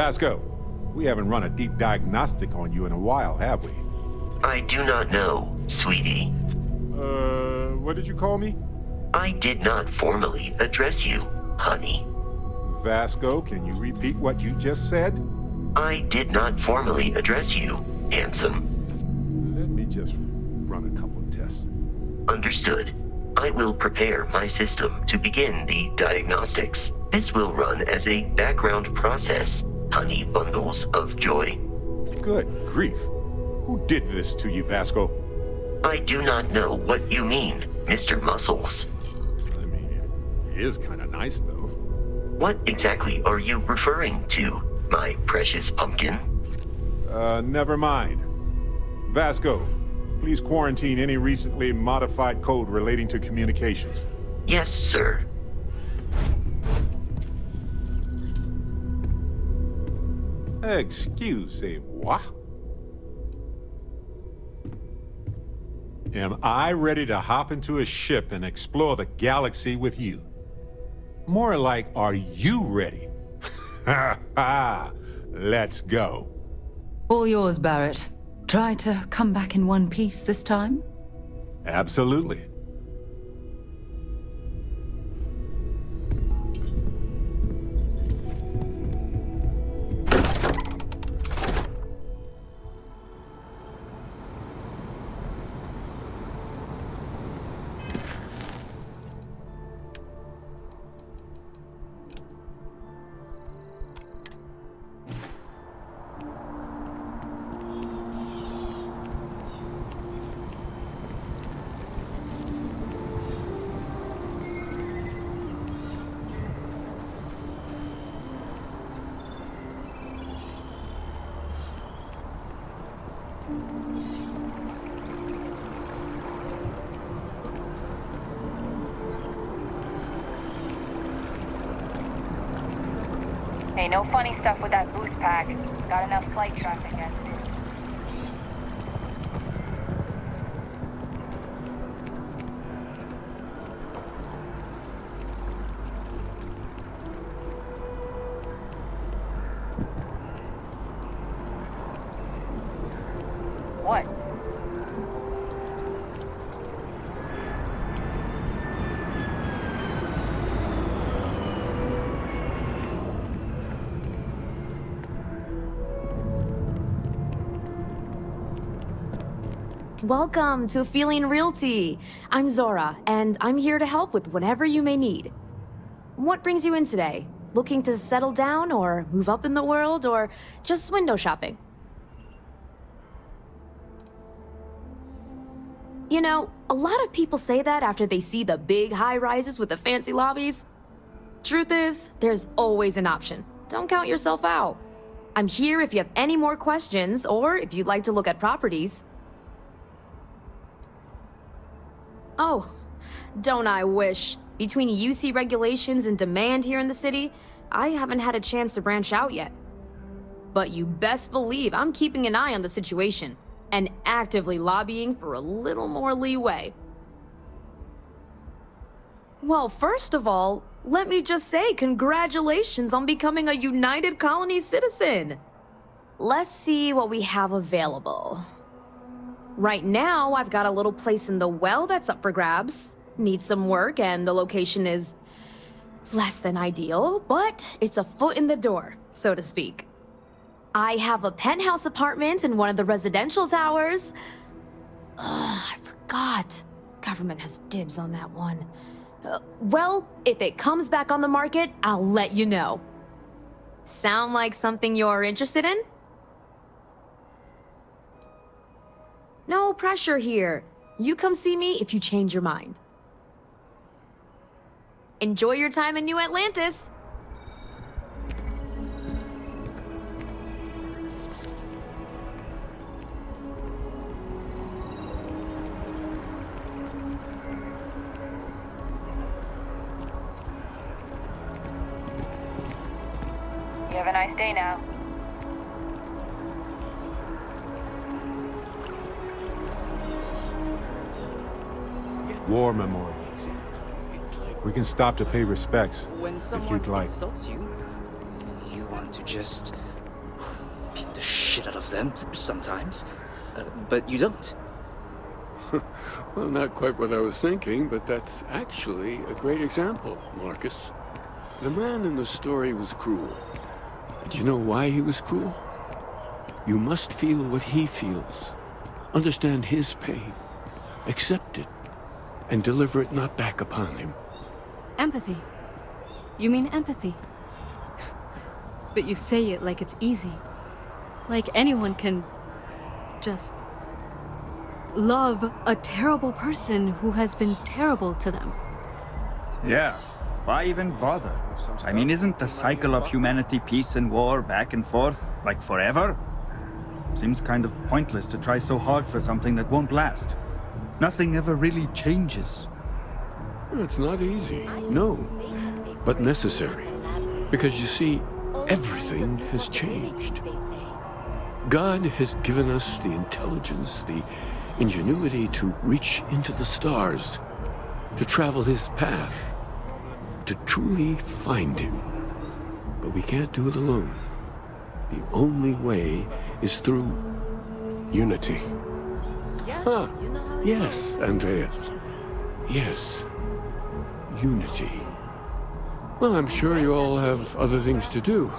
Vasco, we haven't run a deep diagnostic on you in a while, have we? I do not know, sweetie. What did you call me? I did not formally address you, honey. Vasco, can you repeat what you just said? I did not formally address you, handsome. Let me just run a couple of tests. Understood. I will prepare my system to begin the diagnostics. This will run as a background process, honey bundles of joy. Good grief. Who did this to you, Vasco? I do not know what you mean, Mr. Muscles. I mean, it is kind of nice, though. What exactly are you referring to, my precious pumpkin? Never mind. Vasco, please quarantine any recently modified code relating to communications. Yes, sir. Excusez-moi. Am I ready to hop into a ship and explore the galaxy with you? More like, are you ready? Ha ha! Let's go. All yours, Barrett. Try to come back in one piece this time? Absolutely. Hey, no funny stuff with that boost pack. Got enough flight traffic as it is. What? Welcome to Aphelion Realty. I'm Zora, and I'm here to help with whatever you may need. What brings you in today? Looking to settle down, or move up in the world, or just window shopping? You know, a lot of people say that after they see the big high-rises with the fancy lobbies. Truth is, there's always an option. Don't count yourself out. I'm here if you have any more questions, or if you'd like to look at properties. Oh, don't I wish. Between UC regulations and demand here in the city, I haven't had a chance to branch out yet. But you best believe I'm keeping an eye on the situation, and actively lobbying for a little more leeway. Well, first of all, let me just say congratulations on becoming a United Colony citizen. Let's see what we have available. Right now, I've got a little place in the well that's up for grabs. Needs some work, and the location is less than ideal, but it's a foot in the door, so to speak. I have a penthouse apartment in one of the residential towers. I forgot. Government has dibs on that one. Well, if it comes back on the market, I'll let you know. Sound like something you're interested in? No pressure here. You come see me if you change your mind. Enjoy your time in New Atlantis. You have a nice day now. War memorials. We can stop to pay respects, When if someone you'd like. insults you, you want to just shit out of them sometimes. But you don't. Well, not quite what I was thinking, but that's actually a great example, Marcus. The man in the story was cruel. Do you know why he was cruel? You must feel what he feels. Understand his pain. Accept it. And deliver it not back upon him. Empathy. You mean empathy? But you say it like it's easy. Like anyone can just love a terrible person who has been terrible to them. Yeah, why even bother? I mean, isn't the cycle of humanity peace and war back and forth, like forever? Seems kind of pointless to try so hard for something that won't last. Nothing ever really changes. It's not easy, no, but necessary. Because you see, everything has changed. God has given us the intelligence, the ingenuity to reach into the stars, to travel his path, to truly find him. But we can't do it alone. The only way is through unity. Ah, yes, Andreas. Yes, unity. Well, I'm sure you all have other things to do.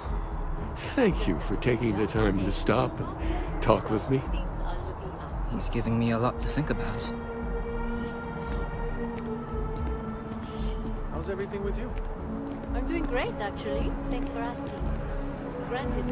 Thank you for taking the time to stop and talk with me. He's giving me a lot to think about. How's everything with you? I'm doing great, actually. Thanks for asking. Granted,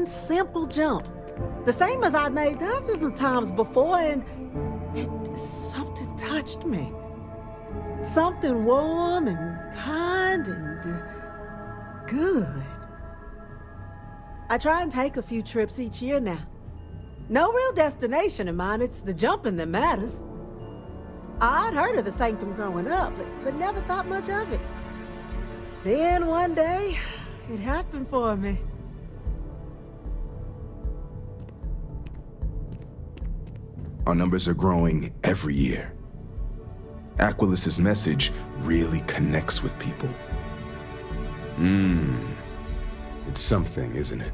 simple jump. The same as I'd made dozens of times before, and something touched me. Something warm and kind and good. I try and take a few trips each year now. No real destination in mind, it's the jumping that matters. I'd heard of the Sanctum growing up, but never thought much of it. Then one day, it happened for me. Our numbers are growing every year. Aquilus's message really connects with people. It's something, isn't it?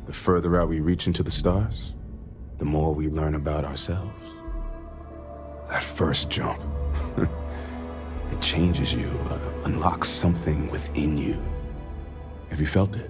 The further out we reach into the stars, the more we learn about ourselves. That first jump, it changes you, unlocks something within you. Have you felt it?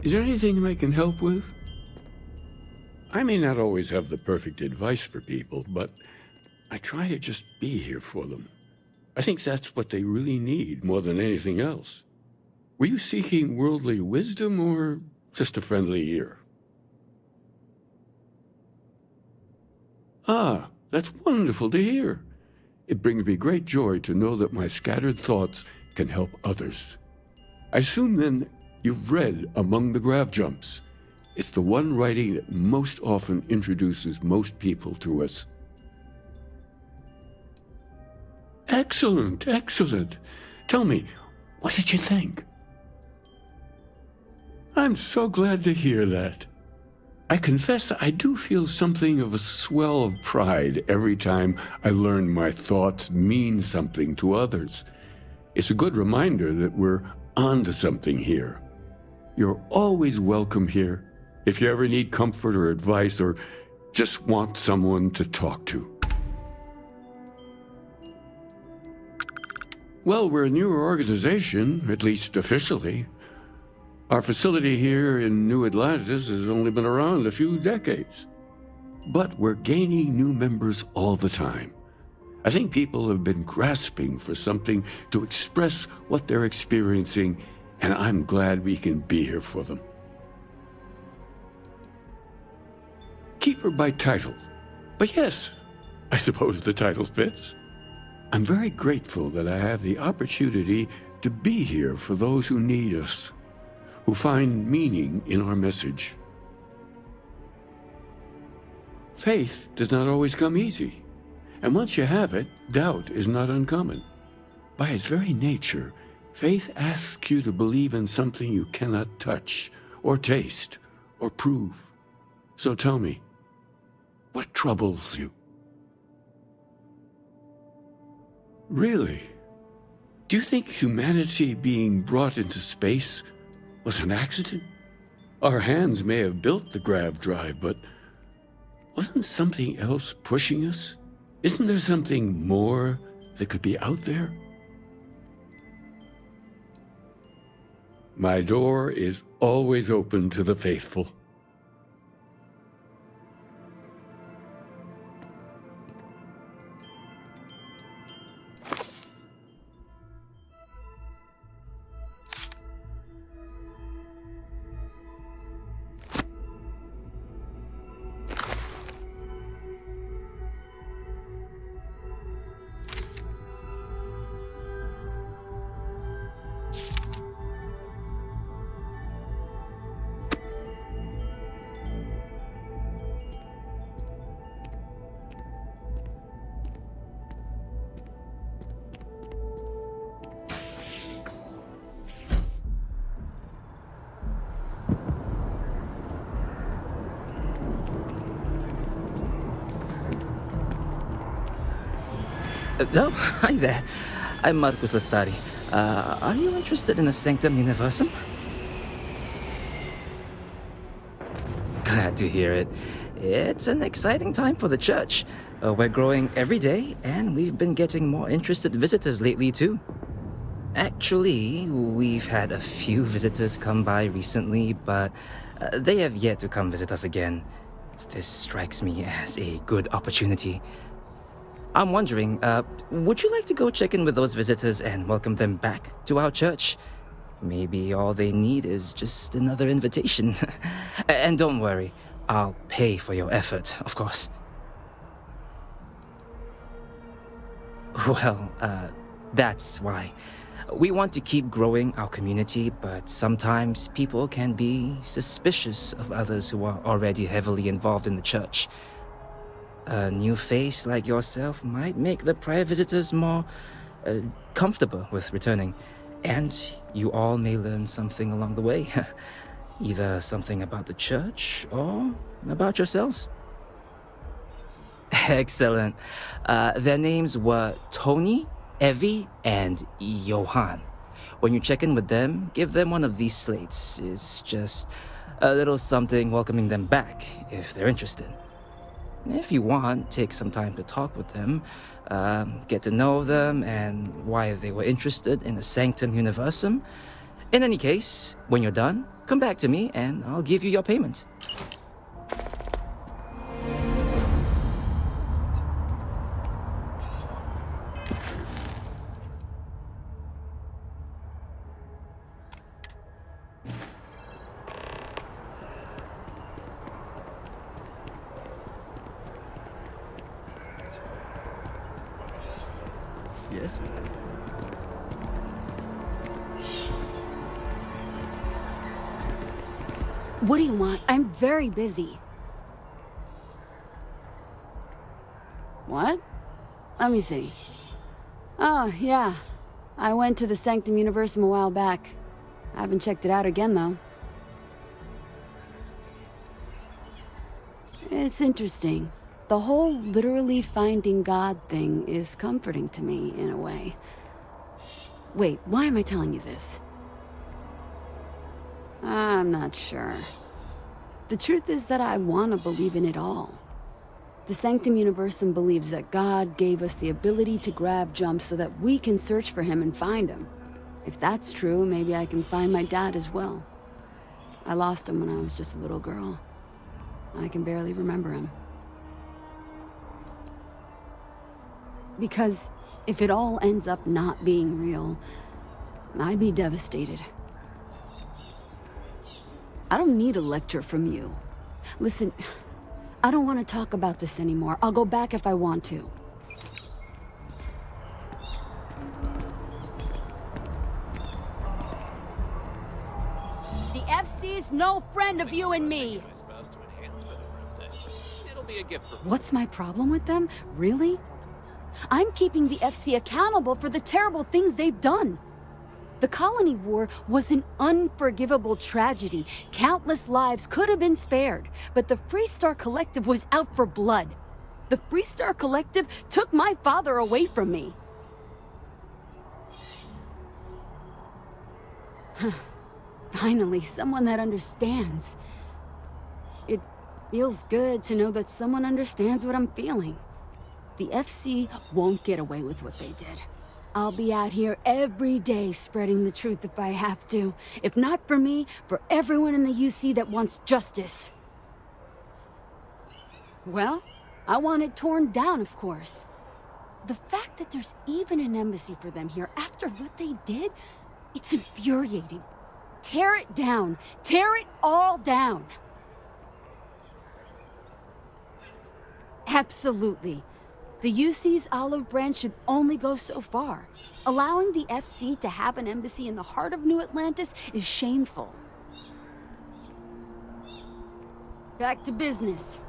Is there anything I can help with? I may not always have the perfect advice for people, but I try to just be here for them. I think that's what they really need more than anything else. Were you seeking worldly wisdom or just a friendly ear. Ah, that's wonderful to hear. It brings me great joy to know that my scattered thoughts can help others. I assume, then, you've read Among the Grav Jumps. It's the one writing that most often introduces most people to us. Excellent, excellent. Tell me, what did you think? I'm so glad to hear that. I confess I do feel something of a swell of pride every time I learn my thoughts mean something to others. It's a good reminder that we're onto something here. You're always welcome here if you ever need comfort or advice or just want someone to talk to. Well, we're a newer organization, at least officially. Our facility here in New Atlantis has only been around a few decades. But we're gaining new members all the time. I think people have been grasping for something to express what they're experiencing, and I'm glad we can be here for them. Keeper by title. But yes, I suppose the title fits. I'm very grateful that I have the opportunity to be here for those who need us, who find meaning in our message. Faith does not always come easy, and once you have it, doubt is not uncommon. By its very nature, faith asks you to believe in something you cannot touch, or taste, or prove. So tell me, what troubles you? Really? Do you think humanity being brought into space was an accident? Our hands may have built the Grav drive, but wasn't something else pushing us? Isn't there something more that could be out there? My door is always open to the faithful. Oh, hi there. I'm Marcus Lestari. Are you interested in the Sanctum Universum? Glad to hear it. It's an exciting time for the church. We're growing every day, and we've been getting more interested visitors lately, too. Actually, we've had a few visitors come by recently, but they have yet to come visit us again. This strikes me as a good opportunity. I'm wondering, would you like to go check in with those visitors and welcome them back to our church? Maybe all they need is just another invitation. And don't worry, I'll pay for your effort, of course. Well, that's why. We want to keep growing our community, but sometimes people can be suspicious of others who are already heavily involved in the church. A new face like yourself might make the prior visitors more comfortable with returning. And you all may learn something along the way. Either something about the church or about yourselves. Excellent. Their names were Tony, Evie, and Johann. When you check in with them, give them one of these slates. It's just a little something welcoming them back if they're interested. If you want, take some time to talk with them, get to know them and why they were interested in the Sanctum Universum. In any case, when you're done, come back to me and I'll give you your payment. with. What do you want? I'm very busy. What? Let me see. Oh, yeah. I went to the Sanctum Universum a while back. I haven't checked it out again, though. It's interesting. The whole literally finding God thing is comforting to me, in a way. Wait, why am I telling you this? I'm not sure. The truth is that I want to believe in it all. The Sanctum Universum believes that God gave us the ability to grab jumps so that we can search for him and find him. If that's true, maybe I can find my dad as well. I lost him when I was just a little girl. I can barely remember him. Because if it all ends up not being real, I'd be devastated. I don't need a lecture from you. Listen, I don't want to talk about this anymore. I'll go back if I want to. The FC's no friend of you and me. What's my problem with them? Really? I'm keeping the FC accountable for the terrible things they've done. The Colony War was an unforgivable tragedy. Countless lives could have been spared, but the Freestar Collective was out for blood. The Freestar Collective took my father away from me. Finally, someone that understands. It feels good to know that someone understands what I'm feeling. The FC won't get away with what they did. I'll be out here every day spreading the truth if I have to. If not for me, for everyone in the UC that wants justice. Well, I want it torn down, of course. The fact that there's even an embassy for them here after what they did, it's infuriating. Tear it down. Tear it all down. Absolutely. The UC's olive branch should only go so far. Allowing the FC to have an embassy in the heart of New Atlantis is shameful. Back to business.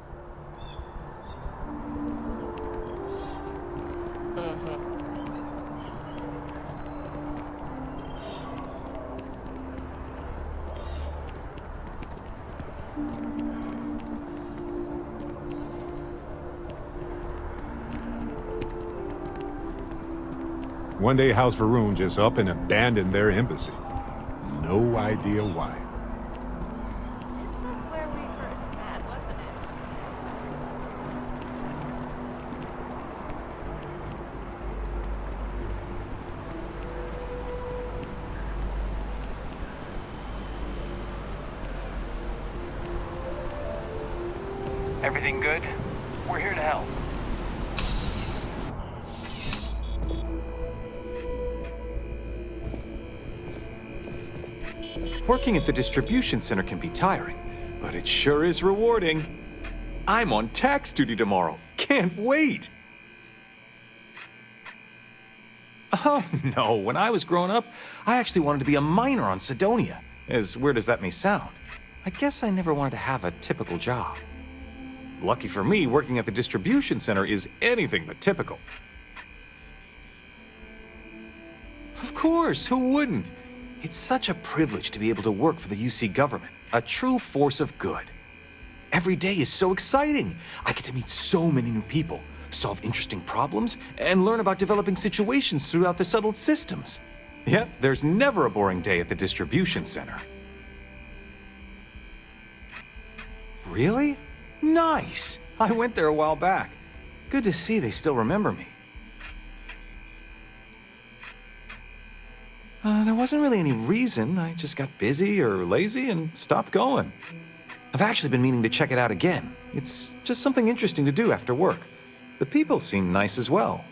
One day House Varun just up and abandoned their embassy. No idea why. This was where we first met, wasn't it? Everything good? We're here to help. Working at the distribution center can be tiring, but it sure is rewarding. I'm on tax duty tomorrow. Can't wait! Oh no, when I was growing up, I actually wanted to be a miner on Sidonia. As weird as that may sound, I guess I never wanted to have a typical job. Lucky for me, working at the distribution center is anything but typical. Of course, who wouldn't? It's such a privilege to be able to work for the UC government, a true force of good. Every day is so exciting. I get to meet so many new people, solve interesting problems, and learn about developing situations throughout the settled systems. Yep, there's never a boring day at the distribution center. Really? Nice! I went there a while back. Good to see they still remember me. There wasn't really any reason. I just got busy or lazy and stopped going. I've actually been meaning to check it out again. It's just something interesting to do after work. The people seem nice as well.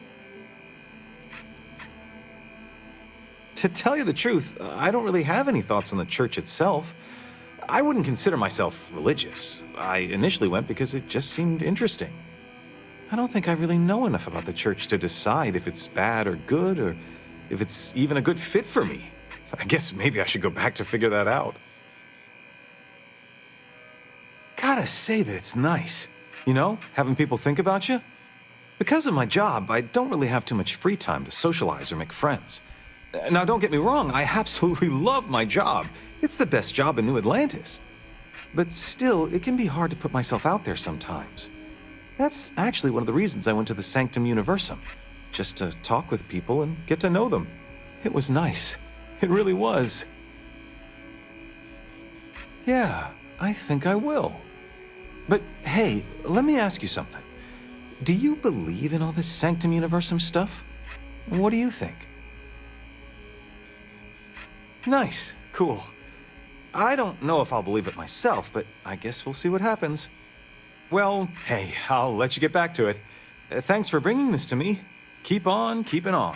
To tell you the truth, I don't really have any thoughts on the church itself. I wouldn't consider myself religious. I initially went because it just seemed interesting. I don't think I really know enough about the church to decide if it's bad or good, or if it's even a good fit for me. I guess maybe I should go back to figure that out. Gotta say that it's nice, you know, having people think about you. Because of my job, I don't really have too much free time to socialize or make friends. Now, don't get me wrong, I absolutely love my job. It's the best job in New Atlantis. But still, it can be hard to put myself out there sometimes. That's actually one of the reasons I went to the Sanctum Universum, just to talk with people and get to know them. It was nice. It really was. Yeah, I think I will. But hey, let me ask you something. Do you believe in all this Sanctum Universum stuff? What do you think? Nice. Cool. I don't know if I'll believe it myself, but I guess we'll see what happens. Well, hey, I'll let you get back to it. Thanks for bringing this to me. Keep on keeping on.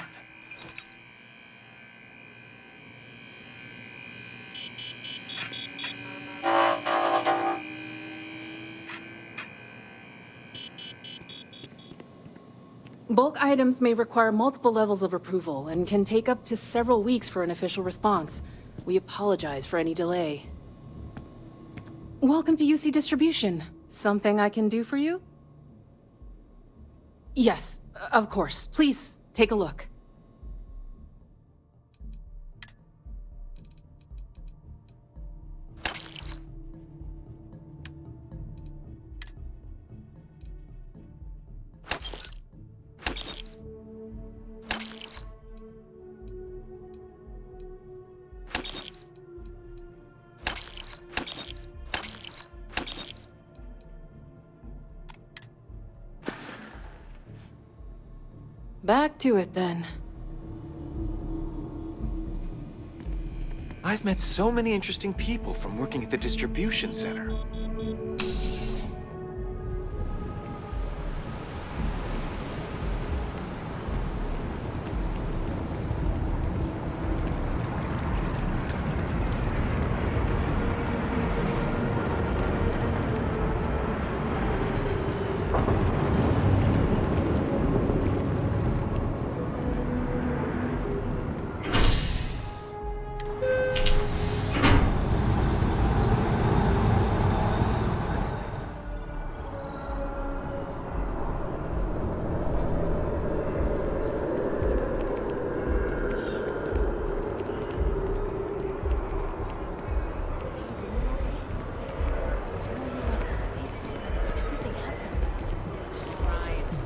Bulk items may require multiple levels of approval and can take up to several weeks for an official response. We apologize for any delay. Welcome to UC Distribution. Something I can do for you? Yes, of course. Please, take a look. Back to it, then. I've met so many interesting people from working at the distribution center.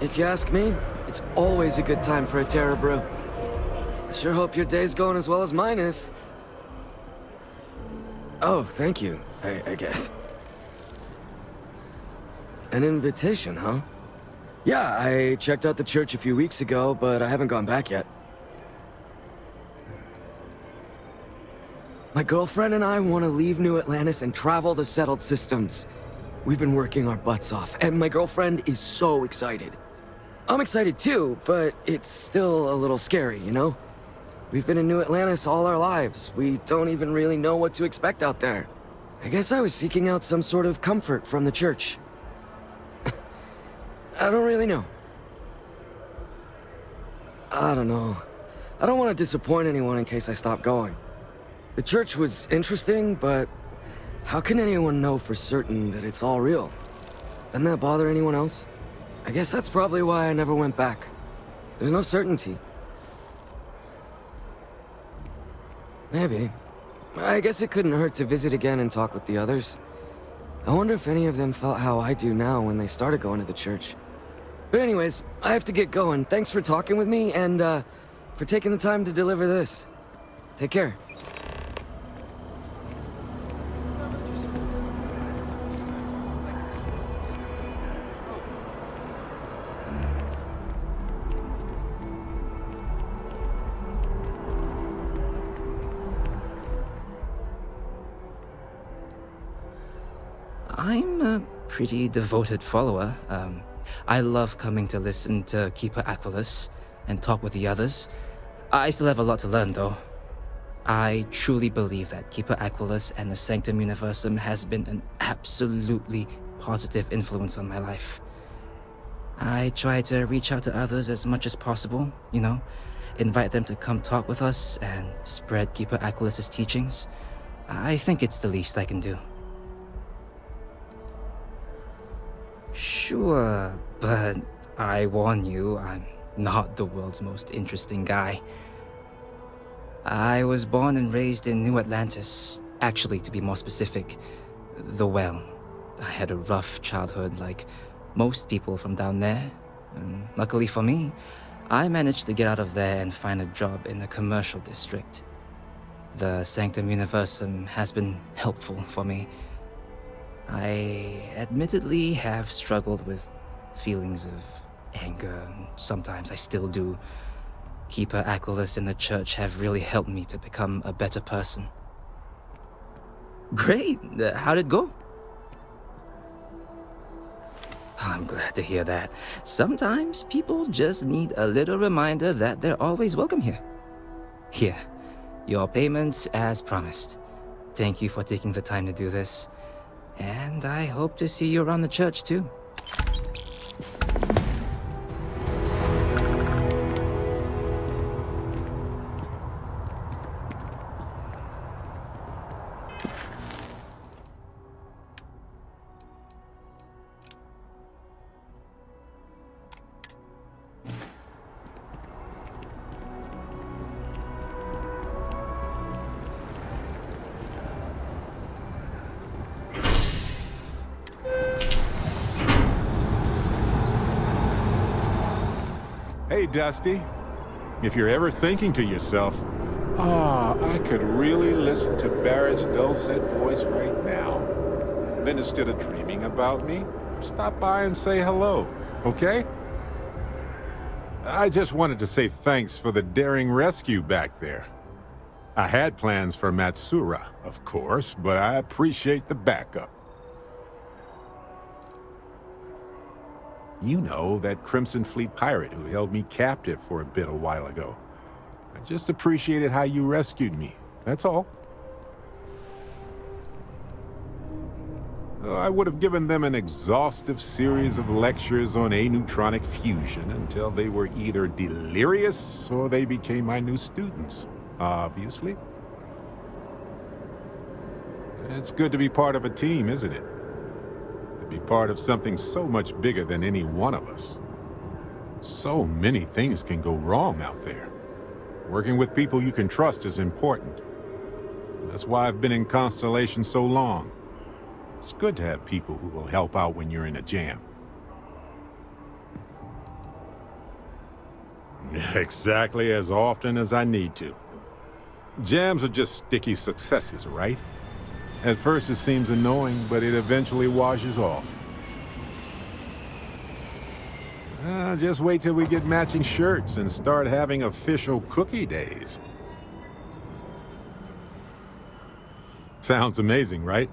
If you ask me, it's always a good time for a Terra Brew. I sure hope your day's going as well as mine is. Oh, thank you, I guess. An invitation, huh? Yeah, I checked out the church a few weeks ago, but I haven't gone back yet. My girlfriend and I want to leave New Atlantis and travel the settled systems. We've been working our butts off, and my girlfriend is so excited. I'm excited too, but it's still a little scary, you know? We've been in New Atlantis all our lives. We don't even really know what to expect out there. I guess I was seeking out some sort of comfort from the church. I don't really know. I don't know. I don't want to disappoint anyone in case I stop going. The church was interesting, but how can anyone know for certain that it's all real? Doesn't that bother anyone else? I guess that's probably why I never went back. There's no certainty. Maybe. I guess it couldn't hurt to visit again and talk with the others. I wonder if any of them felt how I do now when they started going to the church. But anyways, I have to get going. Thanks for talking with me and, for taking the time to deliver this. Take care. I'm a pretty devoted follower. I love coming to listen to Keeper Aquilus and talk with the others. I still have a lot to learn, though. I truly believe that Keeper Aquilus and the Sanctum Universum has been an absolutely positive influence on my life. I try to reach out to others as much as possible, you know, invite them to come talk with us and spread Keeper Aquilus' teachings. I think it's the least I can do. Sure, but I warn you, I'm not the world's most interesting guy. I was born and raised in New Atlantis. Actually, to be more specific, the Well. I had a rough childhood like most people from down there. And luckily for me, I managed to get out of there and find a job in a commercial district. The Sanctum Universum has been helpful for me. I admittedly have struggled with feelings of anger, and sometimes I still do. Keeper Aquilus and the church have really helped me to become a better person. Great! How'd it go? I'm glad to hear that. Sometimes people just need a little reminder that they're always welcome here. Here, your payment as promised. Thank you for taking the time to do this. And I hope to see you around the church too. Hey, Dusty. If you're ever thinking to yourself, I could really listen to Barrett's dulcet voice right now, then instead of dreaming about me, stop by and say hello, okay? I just wanted to say thanks for the daring rescue back there. I had plans for Matsura, of course, but I appreciate the backup. You know, that Crimson Fleet pirate who held me captive for a bit a while ago. I just appreciated how you rescued me, that's all. I would have given them an exhaustive series of lectures on aneutronic fusion until they were either delirious or they became my new students, obviously. It's good to be part of a team, isn't it? Be part of something so much bigger than any one of us. So many things can go wrong out there. Working with people you can trust is important. That's why I've been in Constellation so long. It's good to have people who will help out when you're in a jam. Exactly as often as I need to. Jams are just sticky successes, right? At first it seems annoying, but it eventually washes off. Just wait till we get matching shirts and start having official cookie days. Sounds amazing, right?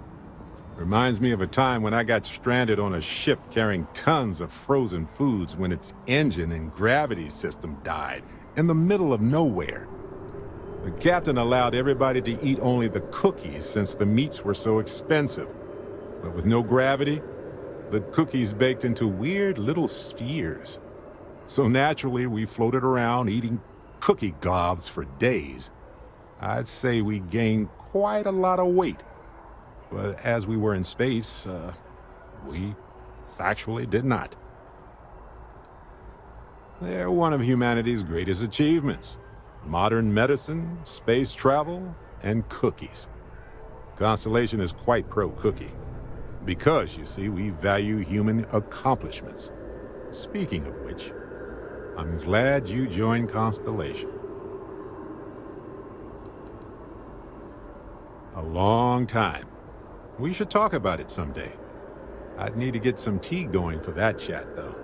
Reminds me of a time when I got stranded on a ship carrying tons of frozen foods when its engine and gravity system died in the middle of nowhere. The captain allowed everybody to eat only the cookies since the meats were so expensive. But with no gravity, the cookies baked into weird little spheres. So naturally, we floated around eating cookie globs for days. I'd say we gained quite a lot of weight. But as we were in space, we actually did not. They're one of humanity's greatest achievements. Modern medicine, space travel, and cookies. Constellation is quite pro-cookie. Because, you see, we value human accomplishments. Speaking of which, I'm glad you joined Constellation. A long time. We should talk about it someday. I'd need to get some tea going for that chat, though.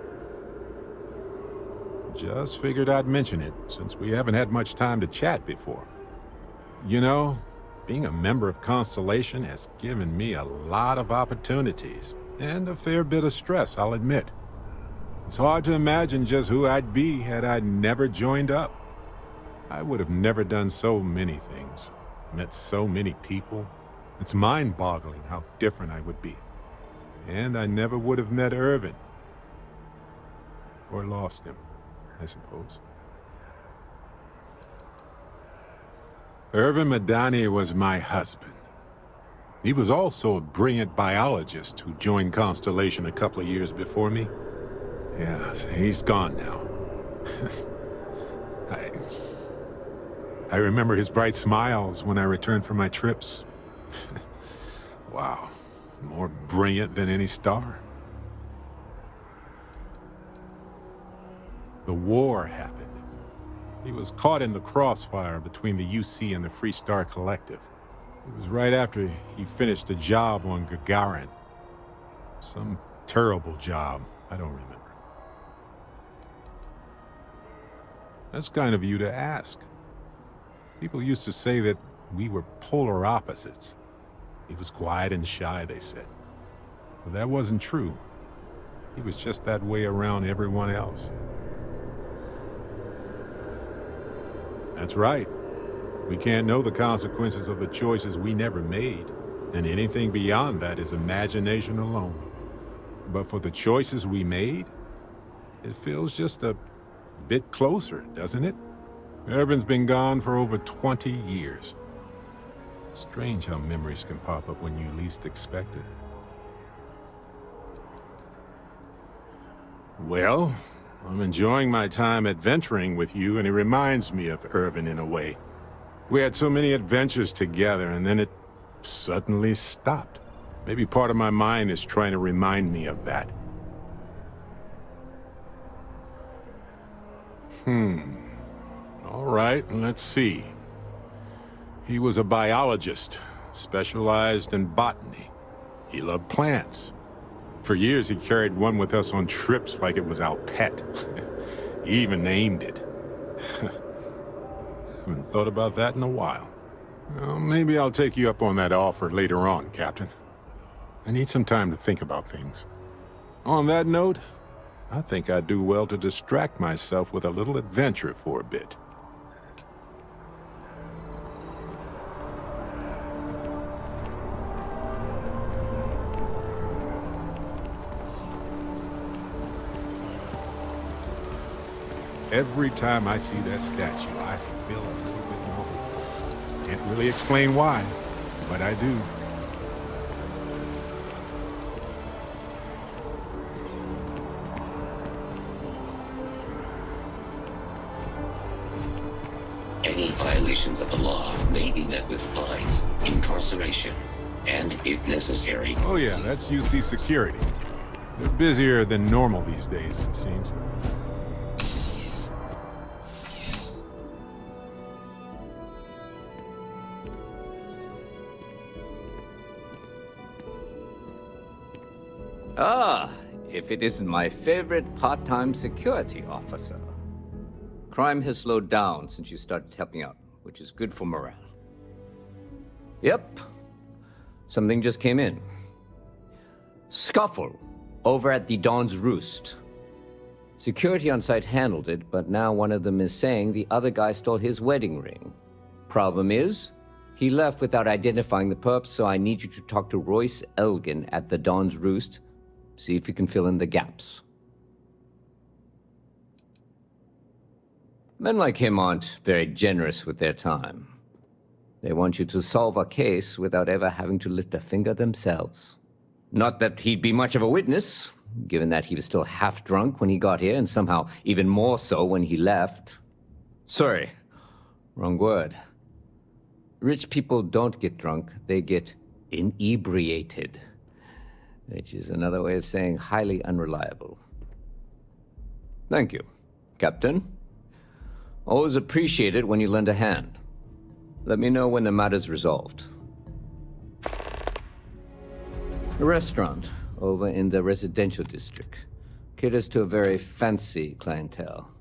Just figured I'd mention it, since we haven't had much time to chat before. You know, being a member of Constellation has given me a lot of opportunities, and a fair bit of stress, I'll admit. It's hard to imagine just who I'd be had I never joined up. I would have never done so many things, met so many people. It's mind-boggling how different I would be. And I never would have met Irvin. Or lost him, I suppose. Irvin Madani was my husband. He was also a brilliant biologist who joined Constellation a couple of years before me. Yeah, he's gone now. I remember his bright smiles when I returned from my trips. Wow, more brilliant than any star. The war happened. He was caught in the crossfire between the UC and the Free Star Collective. It was right after he finished a job on Gagarin. Some terrible job, I don't remember. That's kind of you to ask. People used to say that we were polar opposites. He was quiet and shy, they said. But that wasn't true. He was just that way around everyone else. That's right. We can't know the consequences of the choices we never made, and anything beyond that is imagination alone. But for the choices we made, it feels just a bit closer, doesn't it? Irvin's been gone for over 20 years. Strange how memories can pop up when you least expect it. Well, I'm enjoying my time adventuring with you, and it reminds me of Irvin in a way. We had so many adventures together, and then it suddenly stopped. Maybe part of my mind is trying to remind me of that. All right, let's see. He was a biologist, specialized in botany. He loved plants. For years, he carried one with us on trips like it was our pet. He even named it. Haven't thought about that in a while. Well, maybe I'll take you up on that offer later on, Captain. I need some time to think about things. On that note, I think I'd do well to distract myself with a little adventure for a bit. Every time I see that statue, I feel a little bit more hopeful. Can't really explain why, but I do. Any violations of the law may be met with fines, incarceration, and, if necessary... Oh yeah, that's UC security. They're busier than normal these days, it seems. Ah, if it isn't my favorite part-time security officer. Crime has slowed down since you started helping out, which is good for morale. Yep. Something just came in. Scuffle over at the Dawn's Roost. Security on site handled it, but now one of them is saying the other guy stole his wedding ring. Problem is, he left without identifying the perp, so I need you to talk to Royce Elgin at the Dawn's Roost. See if you can fill in the gaps. Men like him aren't very generous with their time. They want you to solve a case without ever having to lift a finger themselves. Not that he'd be much of a witness, given that he was still half drunk when he got here, and somehow even more so when he left. Sorry, wrong word. Rich people don't get drunk, they get inebriated. Which is another way of saying highly unreliable. Thank you, Captain. Always appreciate it when you lend a hand. Let me know when the matter's resolved. A restaurant over in the residential district caters to a very fancy clientele.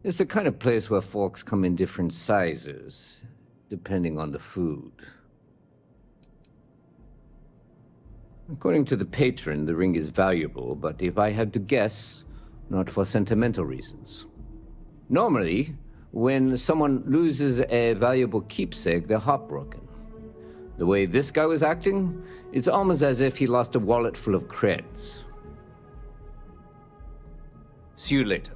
It's the kind of place where folks come in different sizes, depending on the food. According to the patron, the ring is valuable, but if I had to guess, not for sentimental reasons. Normally, when someone loses a valuable keepsake, they're heartbroken. The way this guy was acting, it's almost as if he lost a wallet full of creds. See you later.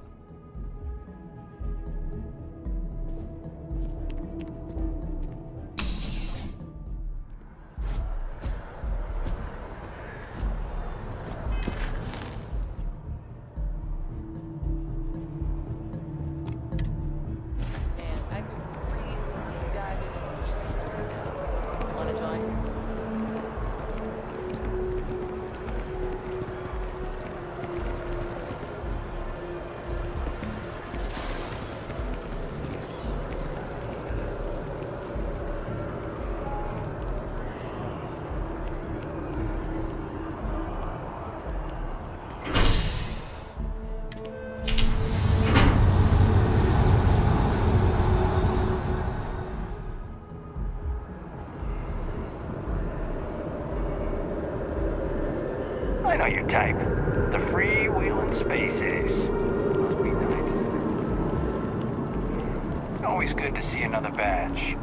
I know your type. The freewheeling spaces. Must be nice. Always good to see another batch.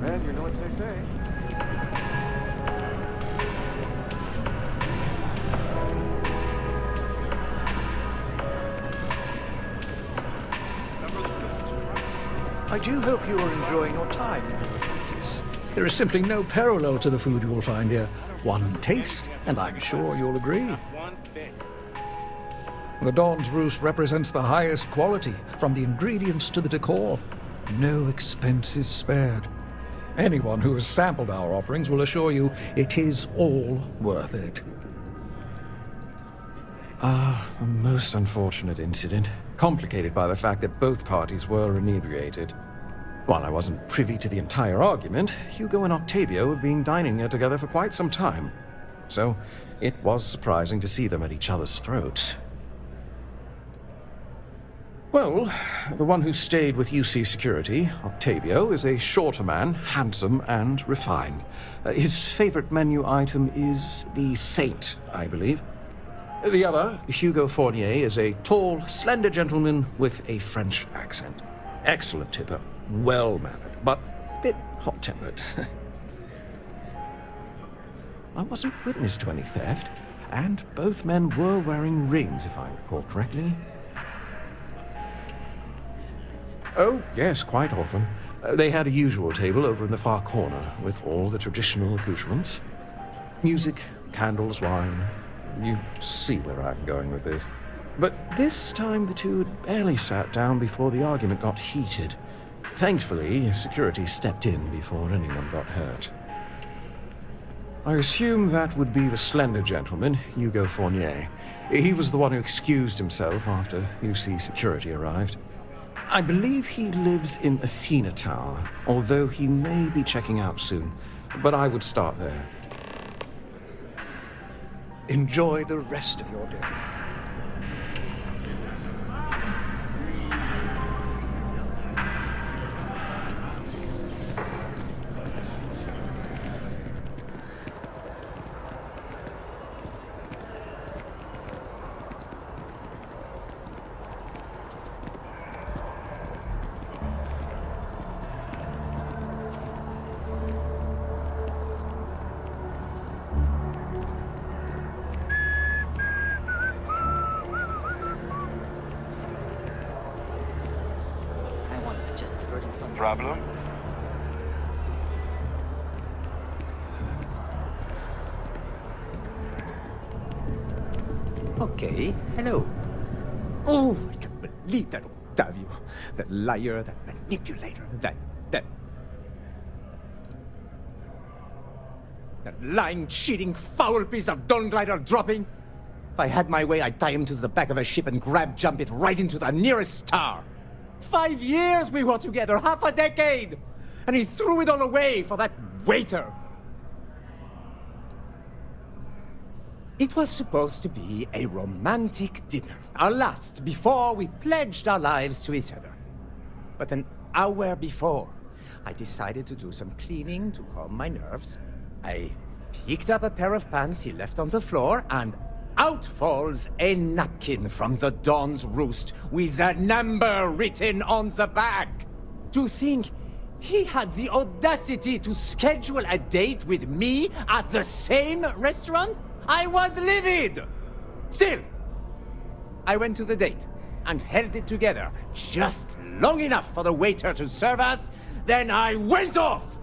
Well, you know what they say. I do hope you are enjoying your time in Atlantis. There is simply no parallel to the food you will find here. One taste, and I'm sure you'll agree. The Dawn's Roost represents the highest quality, from the ingredients to the decor. No expense is spared. Anyone who has sampled our offerings will assure you it is all worth it. A most unfortunate incident, complicated by the fact that both parties were inebriated. While I wasn't privy to the entire argument, Hugo and Octavio have been dining here together for quite some time. So, it was surprising to see them at each other's throats. Well, the one who stayed with UC Security, Octavio, is a shorter man, handsome and refined. His favorite menu item is the Saint, I believe. The other, Hugo Fournier, is a tall, slender gentleman with a French accent. Excellent tipper, well-mannered, but a bit hot-tempered. I wasn't witness to any theft, and both men were wearing rings, if I recall correctly. Oh, yes, quite often. They had a usual table over in the far corner, with all the traditional accoutrements. Music, candles, wine. You see where I'm going with this. But this time the two had barely sat down before the argument got heated. Thankfully, security stepped in before anyone got hurt. I assume that would be the slender gentleman, Hugo Fournier. He was the one who excused himself after UC Security arrived. I believe he lives in Athena Tower, although he may be checking out soon. But I would start there. Enjoy the rest of your day. Problem? Okay, hello. Oh, I can't believe that Octavio. That liar, that manipulator, that lying, cheating, foul piece of Dawn Glider dropping. If I had my way, I'd tie him to the back of a ship and grab jump it right into the nearest star. 5 years we were together, half a decade! And he threw it all away for that waiter. It was supposed to be a romantic dinner, our last before we pledged our lives to each other. But an hour before, I decided to do some cleaning to calm my nerves. I picked up a pair of pants he left on the floor, and out falls a napkin from the Dawn's Roost with a number written on the back. To think he had the audacity to schedule a date with me at the same restaurant? I was livid! Still, I went to the date and held it together just long enough for the waiter to serve us, then I went off!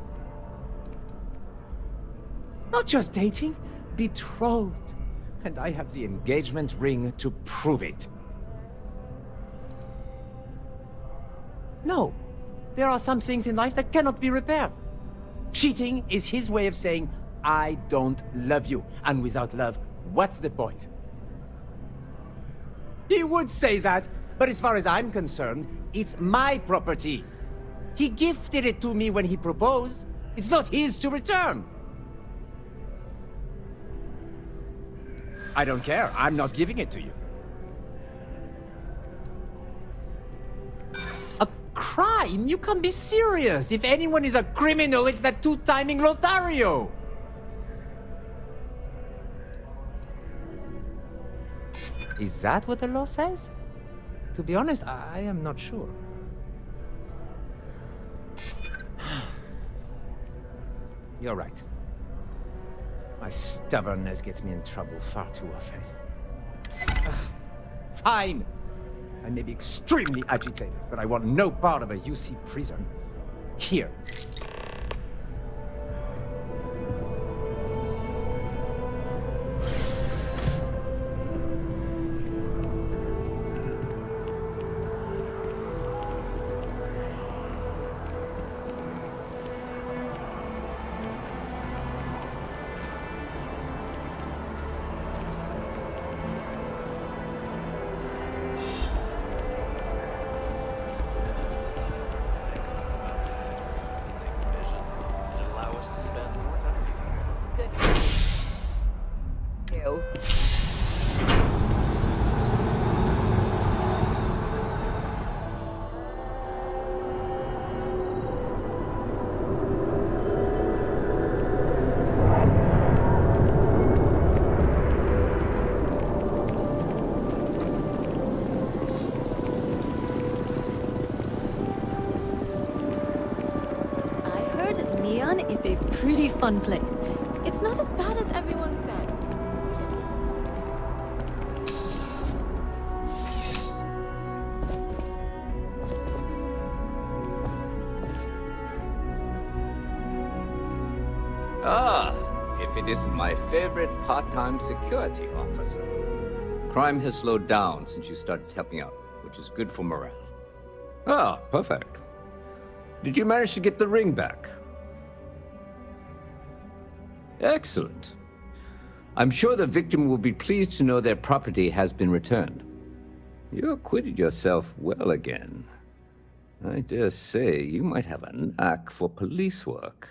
Not just dating, betrothed. And I have the engagement ring to prove it. No, there are some things in life that cannot be repaired. Cheating is his way of saying, I don't love you. And without love, what's the point? He would say that, but as far as I'm concerned, it's my property. He gifted it to me when he proposed. It's not his to return. I don't care. I'm not giving it to you. A crime? You can't be serious. If anyone is a criminal, it's that two-timing Lothario. Is that what the law says? To be honest, I am not sure. You're right. My stubbornness gets me in trouble far too often. Fine. I may be extremely agitated, but I want no part of a UC prison. Here. Pretty fun place. It's not as bad as everyone said. Ah, if it isn't my favorite part-time security officer. Crime has slowed down since you started helping out, which is good for morale. Ah, perfect. Did you manage to get the ring back? Excellent. I'm sure the victim will be pleased to know their property has been returned. You acquitted yourself well again. I dare say you might have a knack for police work.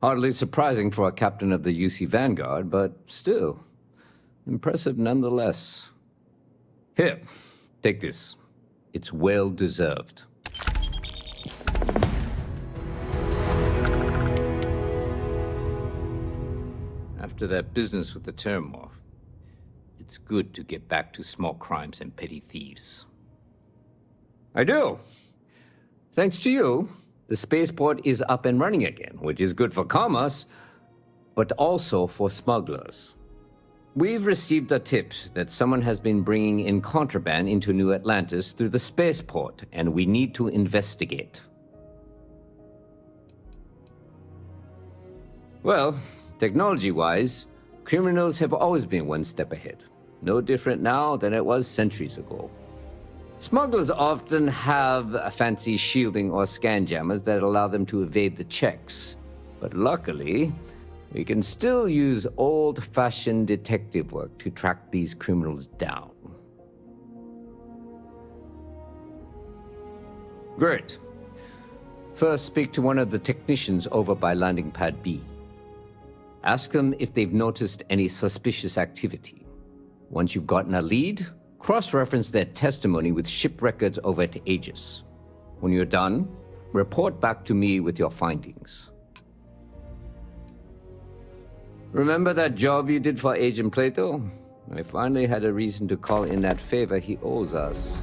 Hardly surprising for a captain of the UC Vanguard, but still, impressive nonetheless. Here, take this. It's well deserved. After that business with the Terramorph, it's good to get back to small crimes and petty thieves. I do. Thanks to you, the spaceport is up and running again, which is good for commerce, but also for smugglers. We've received a tip that someone has been bringing in contraband into New Atlantis through the spaceport, and we need to investigate. Well, technology-wise, criminals have always been one step ahead. No different now than it was centuries ago. Smugglers often have a fancy shielding or scan jammers that allow them to evade the checks. But luckily, we can still use old-fashioned detective work to track these criminals down. Great. First, speak to one of the technicians over by Landing Pad B. Ask them if they've noticed any suspicious activity. Once you've gotten a lead, cross-reference their testimony with ship records over at Aegis. When you're done, report back to me with your findings. Remember that job you did for Agent Plato? I finally had a reason to call in that favor he owes us.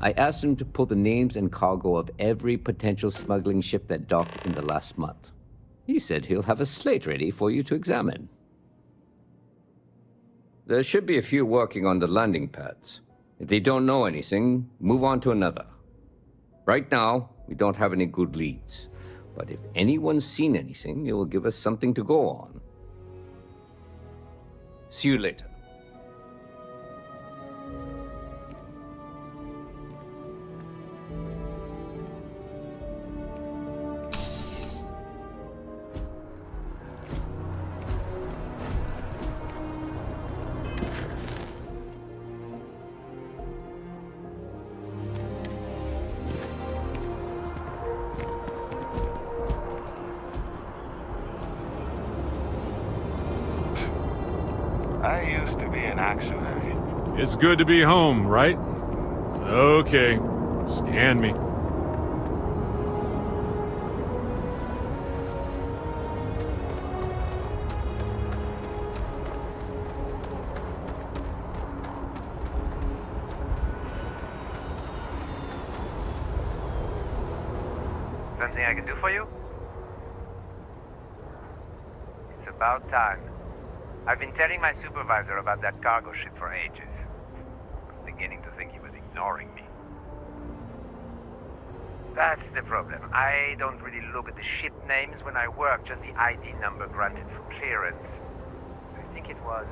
I asked him to pull the names and cargo of every potential smuggling ship that docked in the last month. He said he'll have a slate ready for you to examine. There should be a few working on the landing pads. If they don't know anything, move on to another. Right now, we don't have any good leads. But if anyone's seen anything, it will give us something to go on. See you later. I used to be an actuary. It's good to be home, right? Okay. Scan me. Something I can do for you? It's about time. I've been telling my supervisor about that cargo ship for ages. I'm beginning to think he was ignoring me. That's the problem. I don't really look at the ship names when I work, just the ID number granted for clearance. I think it was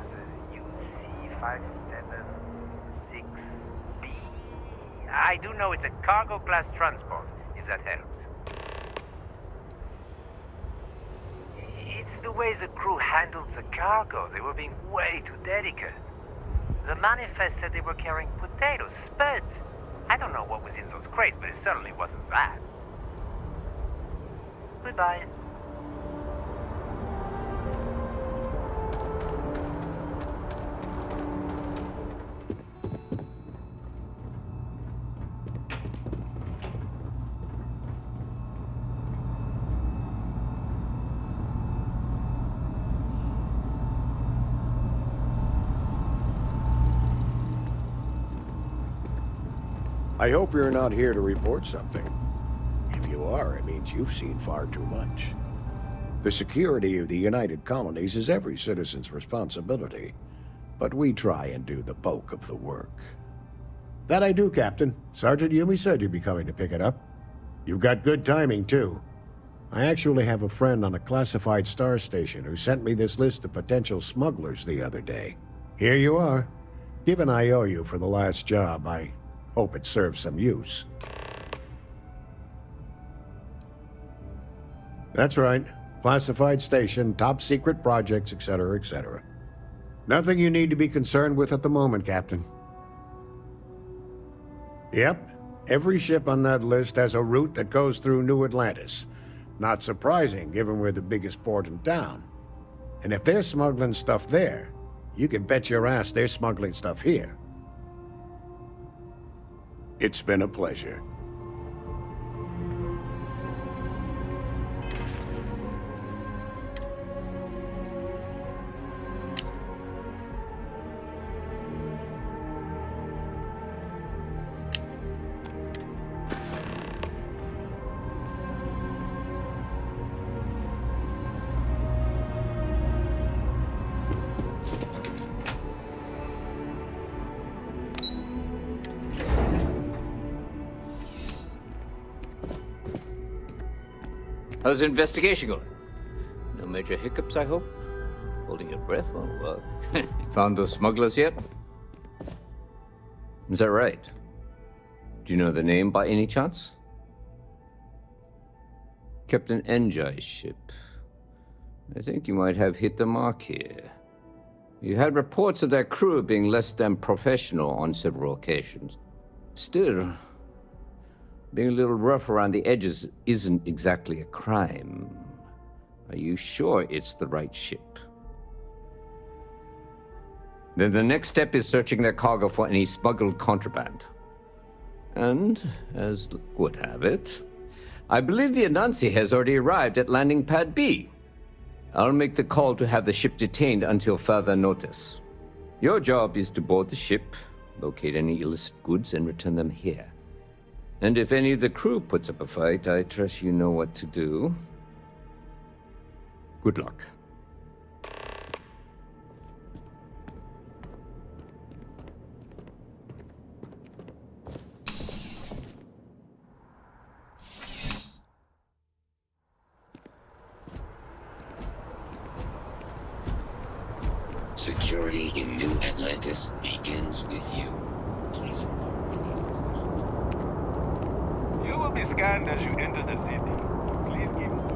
UC576B. I do know it's a cargo class transport, if that helps. It's the way the crew handled the cargo. They were being way too delicate. The manifest said they were carrying potatoes, spuds. I don't know what was in those crates, but it certainly wasn't that. Goodbye. I hope you're not here to report something. If you are, it means you've seen far too much. The security of the United Colonies is every citizen's responsibility, but we try and do the bulk of the work. That I do, Captain. Sergeant Yumi said you'd be coming to pick it up. You've got good timing, too. I actually have a friend on a classified star station who sent me this list of potential smugglers the other day. Here you are. Given I owe you for the last job, I hope it serves some use. That's right. Classified station, top secret projects, etc., etc. Nothing you need to be concerned with at the moment, Captain. Yep. Every ship on that list has a route that goes through New Atlantis. Not surprising, given we're the biggest port in town. And if they're smuggling stuff there, you can bet your ass they're smuggling stuff here. It's been a pleasure. How's the investigation going? No major hiccups, I hope? Holding your breath won't work. Found those smugglers yet? Is that right? Do you know the name by any chance? Captain Enjai's ship. I think you might have hit the mark here. You had reports of their crew being less than professional on several occasions. Still, being a little rough around the edges isn't exactly a crime. Are you sure it's the right ship? Then the next step is searching their cargo for any smuggled contraband. And, as luck would have it, I believe the Anansi has already arrived at landing pad B. I'll make the call to have the ship detained until further notice. Your job is to board the ship, locate any illicit goods, and return them here. And if any of the crew puts up a fight, I trust you know what to do. Good luck. Security in New Atlantis begins with you. Please. You will be scanned as you enter the city. Please keep moving.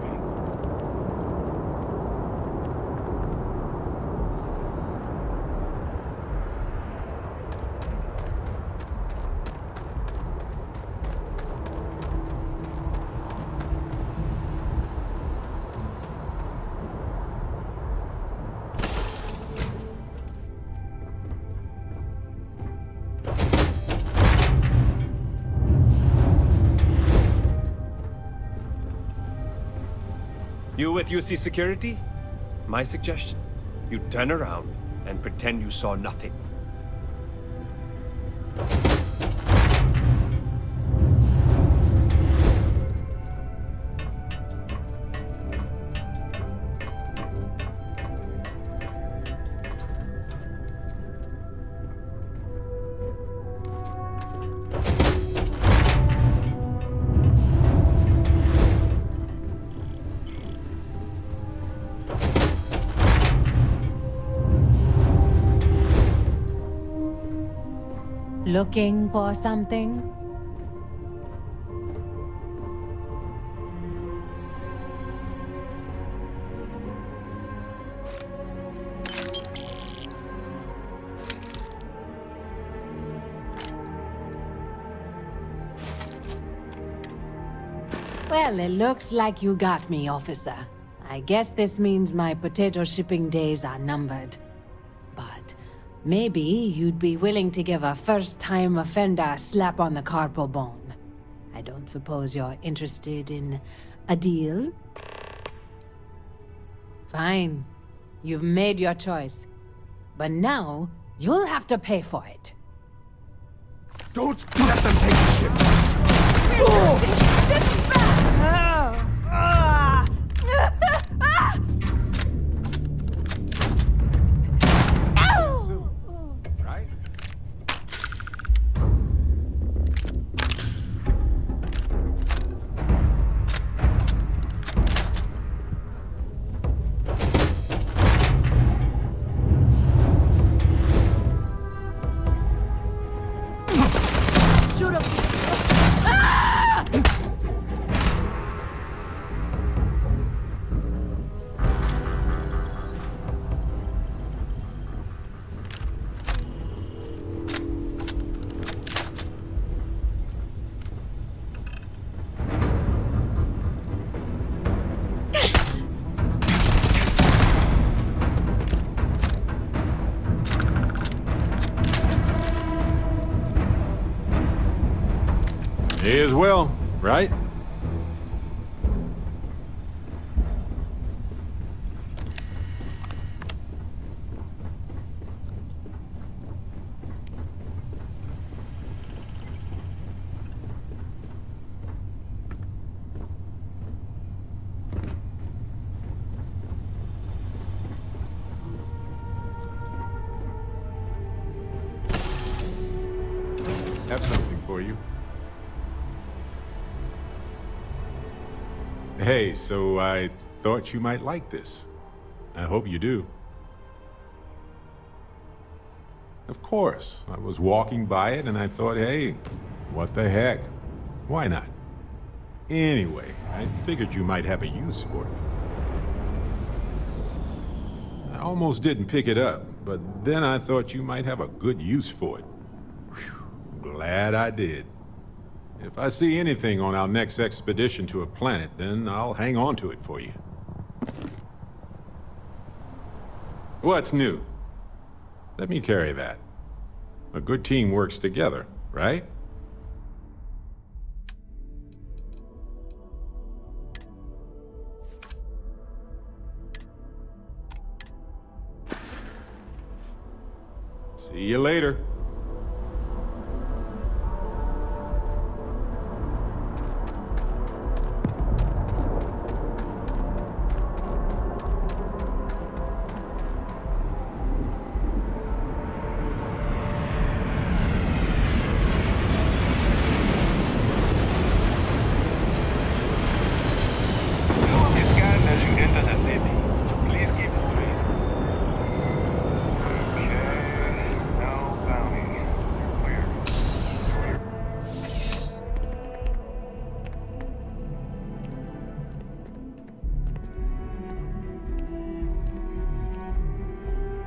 You with UC Security? My suggestion, you turn around and pretend you saw nothing. Looking for something? Well, it looks like you got me, officer. I guess this means my potato shipping days are numbered. But maybe you'd be willing to give a first-time offender a slap on the carpal bone. I don't suppose you're interested in a deal? Fine. You've made your choice. But now, you'll have to pay for it. Don't let them take the ship! Right? Shoot him! May as well, right? Have something for you. Hey, so I thought you might like this. I hope you do. Of course, I was walking by it and I thought, hey, what the heck? Why not? Anyway, I figured you might have a use for it. I almost didn't pick it up, but then I thought you might have a good use for it. Whew, glad I did. If I see anything on our next expedition to a planet, then I'll hang on to it for you. What's new? Let me carry that. A good team works together, right? See you later.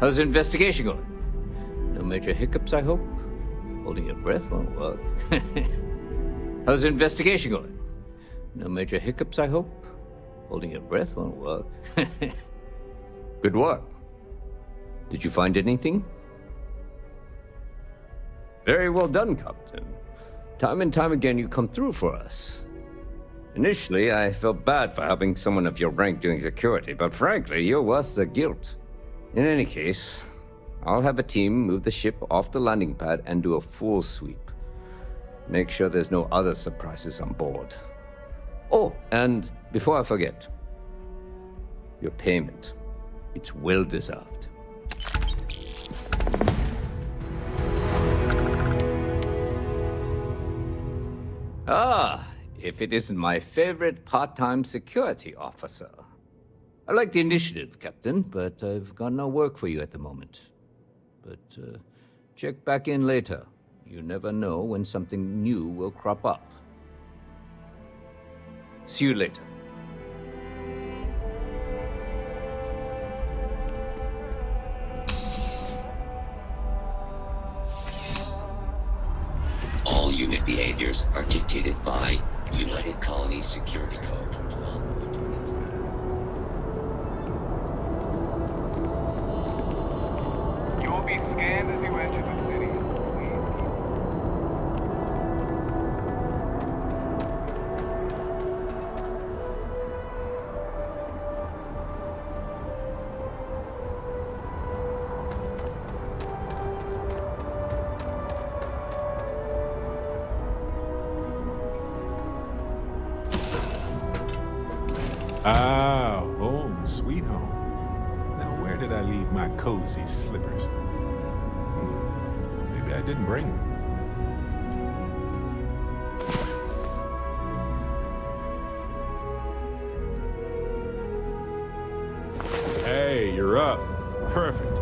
How's the investigation going? No major hiccups, I hope? Holding your breath won't work. How's the investigation going? No major hiccups, I hope? Holding your breath won't work. Good work. Did you find anything? Very well done, Captain. Time and time again you come through for us. Initially, I felt bad for helping someone of your rank doing security, but frankly, you're worth the guilt. In any case, I'll have a team move the ship off the landing pad and do a full sweep. Make sure there's no other surprises on board. Oh, and before I forget, your payment. It's well deserved. Ah, if it isn't my favorite part-time security officer. I like the initiative, Captain, but I've got no work for you at the moment. But check back in later. You never know when something new will crop up. See you later. All unit behaviors are dictated by United Colonies Security Code 12.23. You will be scanned as you enter the city. Ah, home, sweet home. Now, where did I leave my cozy slippers? Maybe I didn't bring them. Hey, you're up. Perfect.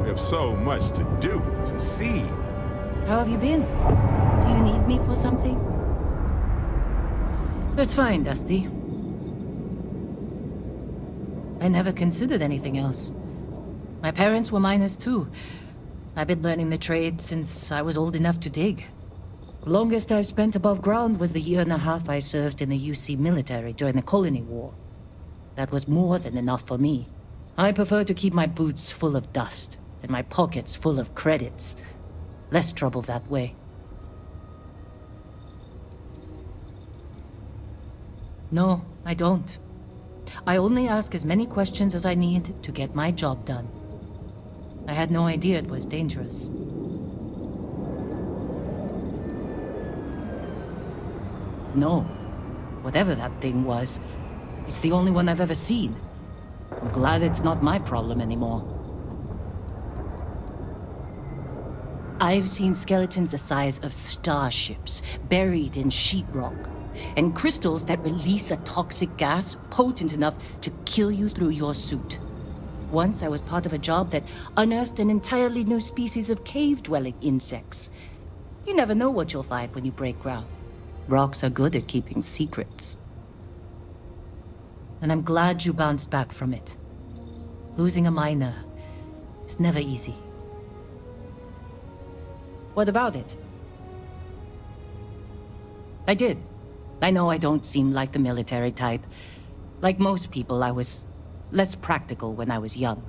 We have so much to do, to see. How have you been? Do you need me for something? That's fine, Dusty. I never considered anything else. My parents were miners too. I've been learning the trade since I was old enough to dig. Longest I've spent above ground was the year and a half I served in the UC military during the Colony War. That was more than enough for me. I prefer to keep my boots full of dust and my pockets full of credits. Less trouble that way. No, I don't. I only ask as many questions as I need to get my job done. I had no idea it was dangerous. No. Whatever that thing was, it's the only one I've ever seen. I'm glad it's not my problem anymore. I've seen skeletons the size of starships, buried in sheetrock, and crystals that release a toxic gas potent enough to kill you through your suit. Once I was part of a job that unearthed an entirely new species of cave-dwelling insects. You never know what you'll find when you break ground. Rocks are good at keeping secrets. And I'm glad you bounced back from it. Losing a miner is never easy. What about it? I did. I know I don't seem like the military type. Like most people, I was less practical when I was young.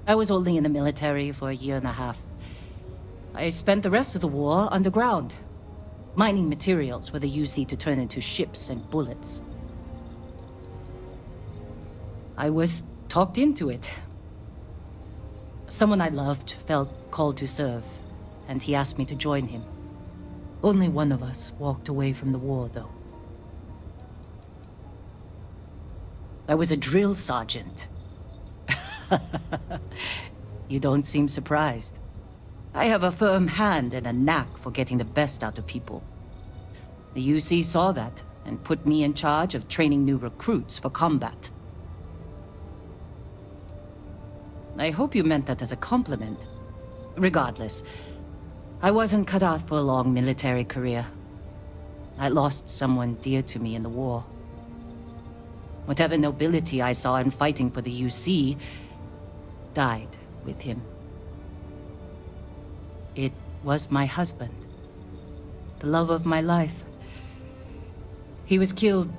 I was only in the military for a year and a half. I spent the rest of the war underground, mining materials for the UC to turn into ships and bullets. I was talked into it. Someone I loved felt called to serve, and he asked me to join him. Only one of us walked away from the war, though. I was a drill sergeant. You don't seem surprised. I have a firm hand and a knack for getting the best out of people. The UC saw that and put me in charge of training new recruits for combat. I hope you meant that as a compliment. Regardless, I wasn't cut out for a long military career. I lost someone dear to me in the war. Whatever nobility I saw in fighting for the UC died with him. It was my husband, the love of my life. He was killed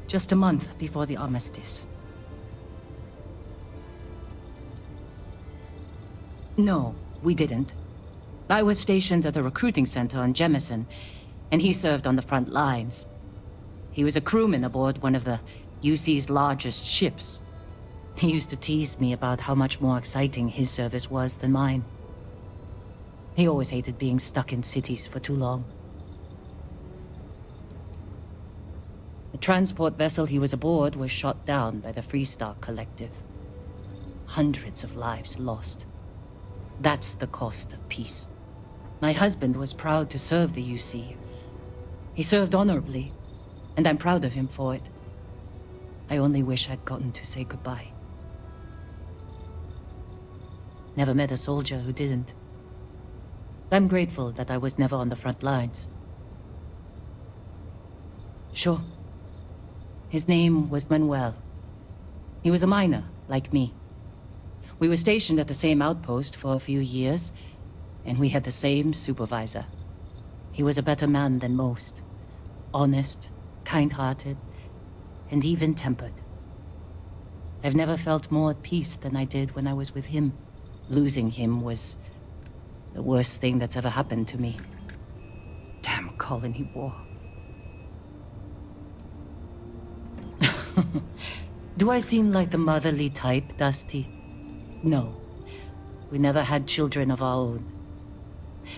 just a month before the armistice. No, we didn't. I was stationed at a recruiting center on Jemison, and he served on the front lines. He was a crewman aboard one of the UC's largest ships. He used to tease me about how much more exciting his service was than mine. He always hated being stuck in cities for too long. The transport vessel he was aboard was shot down by the Freestar Collective. Hundreds of lives lost. That's the cost of peace. My husband was proud to serve the UC. He served honorably, and I'm proud of him for it. I only wish I'd gotten to say goodbye. Never met a soldier who didn't. I'm grateful that I was never on the front lines. Sure. His name was Manuel. He was a miner, like me. We were stationed at the same outpost for a few years, and we had the same supervisor. He was a better man than most. Honest, kind-hearted, and even-tempered. I've never felt more at peace than I did when I was with him. Losing him was the worst thing that's ever happened to me. Damn colony war. Do I seem like the motherly type, Dusty? No. We never had children of our own.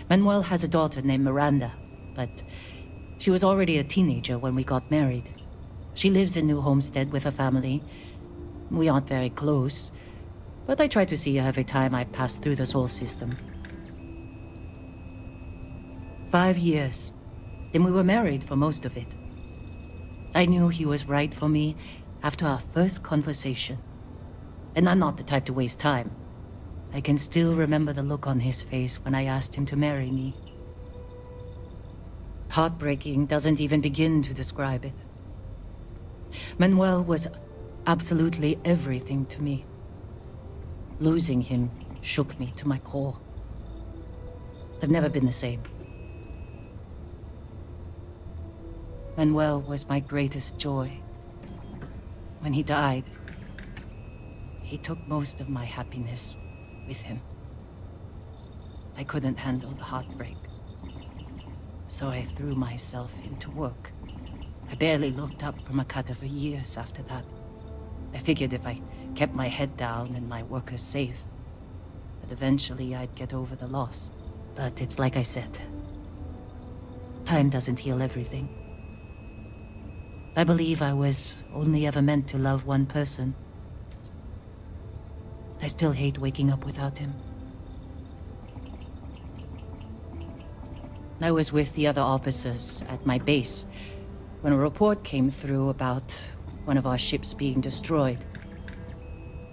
Manuel has a daughter named Miranda, but she was already a teenager when we got married. She lives in New Homestead with her family. We aren't very close, but I try to see her every time I pass through the Sol system. 5 years. Then we were married for most of it. I knew he was right for me after our first conversation. And I'm not the type to waste time. I can still remember the look on his face when I asked him to marry me. Heartbreaking doesn't even begin to describe it. Manuel was absolutely everything to me. Losing him shook me to my core. I've never been the same. Manuel was my greatest joy. When he died, he took most of my happiness with him. I couldn't handle the heartbreak, so I threw myself into work. I barely looked up from a cutter for years after that. I figured if I kept my head down and my workers safe, that eventually I'd get over the loss. But it's like I said, time doesn't heal everything. I believe I was only ever meant to love one person. I still hate waking up without him. I was with the other officers at my base when a report came through about one of our ships being destroyed.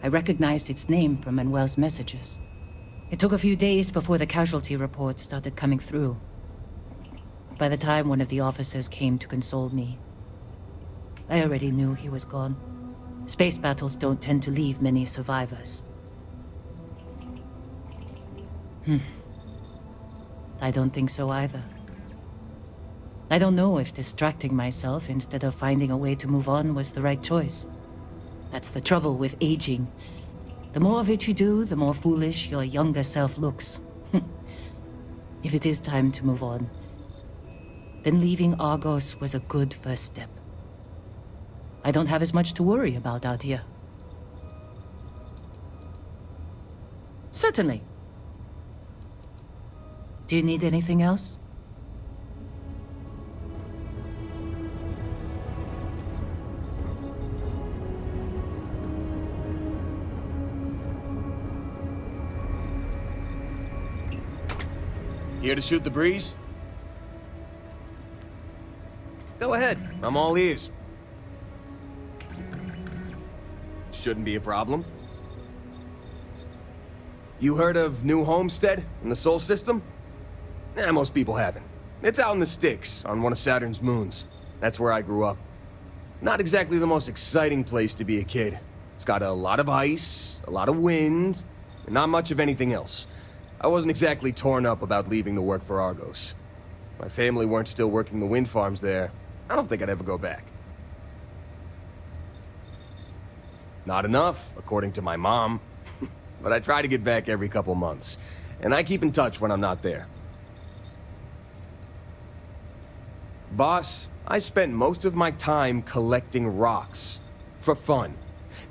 I recognized its name from Manuel's messages. It took a few days before the casualty reports started coming through. By the time one of the officers came to console me, I already knew he was gone. Space battles don't tend to leave many survivors. I don't think so either. I don't know if distracting myself instead of finding a way to move on was the right choice. That's the trouble with aging. The more of it you do, the more foolish your younger self looks. If it is time to move on, then leaving Argos was a good first step. I don't have as much to worry about out here. Certainly. Do you need anything else? Here to shoot the breeze? Go ahead. I'm all ears. Shouldn't be a problem. You heard of New Homestead in the Sol system? Most people haven't. It's out in the sticks, on one of Saturn's moons. That's where I grew up. Not exactly the most exciting place to be a kid. It's got a lot of ice, a lot of wind, and not much of anything else. I wasn't exactly torn up about leaving to work for Argos. If my family weren't still working the wind farms there, I don't think I'd ever go back. Not enough, according to my mom. But I try to get back every couple months, and I keep in touch when I'm not there. Boss, I spent most of my time collecting rocks. For fun.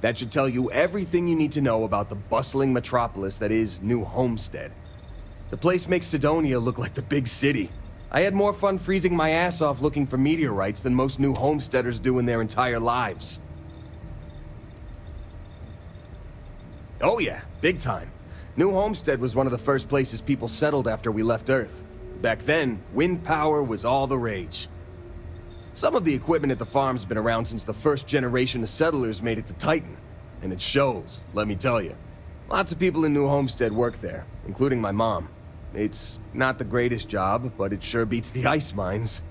That should tell you everything you need to know about the bustling metropolis that is New Homestead. The place makes Sidonia look like the big city. I had more fun freezing my ass off looking for meteorites than most New Homesteaders do in their entire lives. Oh yeah, big time. New Homestead was one of the first places people settled after we left Earth. Back then, wind power was all the rage. Some of the equipment at the farm's been around since the first generation of settlers made it to Titan. And it shows, let me tell you. Lots of people in New Homestead work there, including my mom. It's not the greatest job, but it sure beats the ice mines.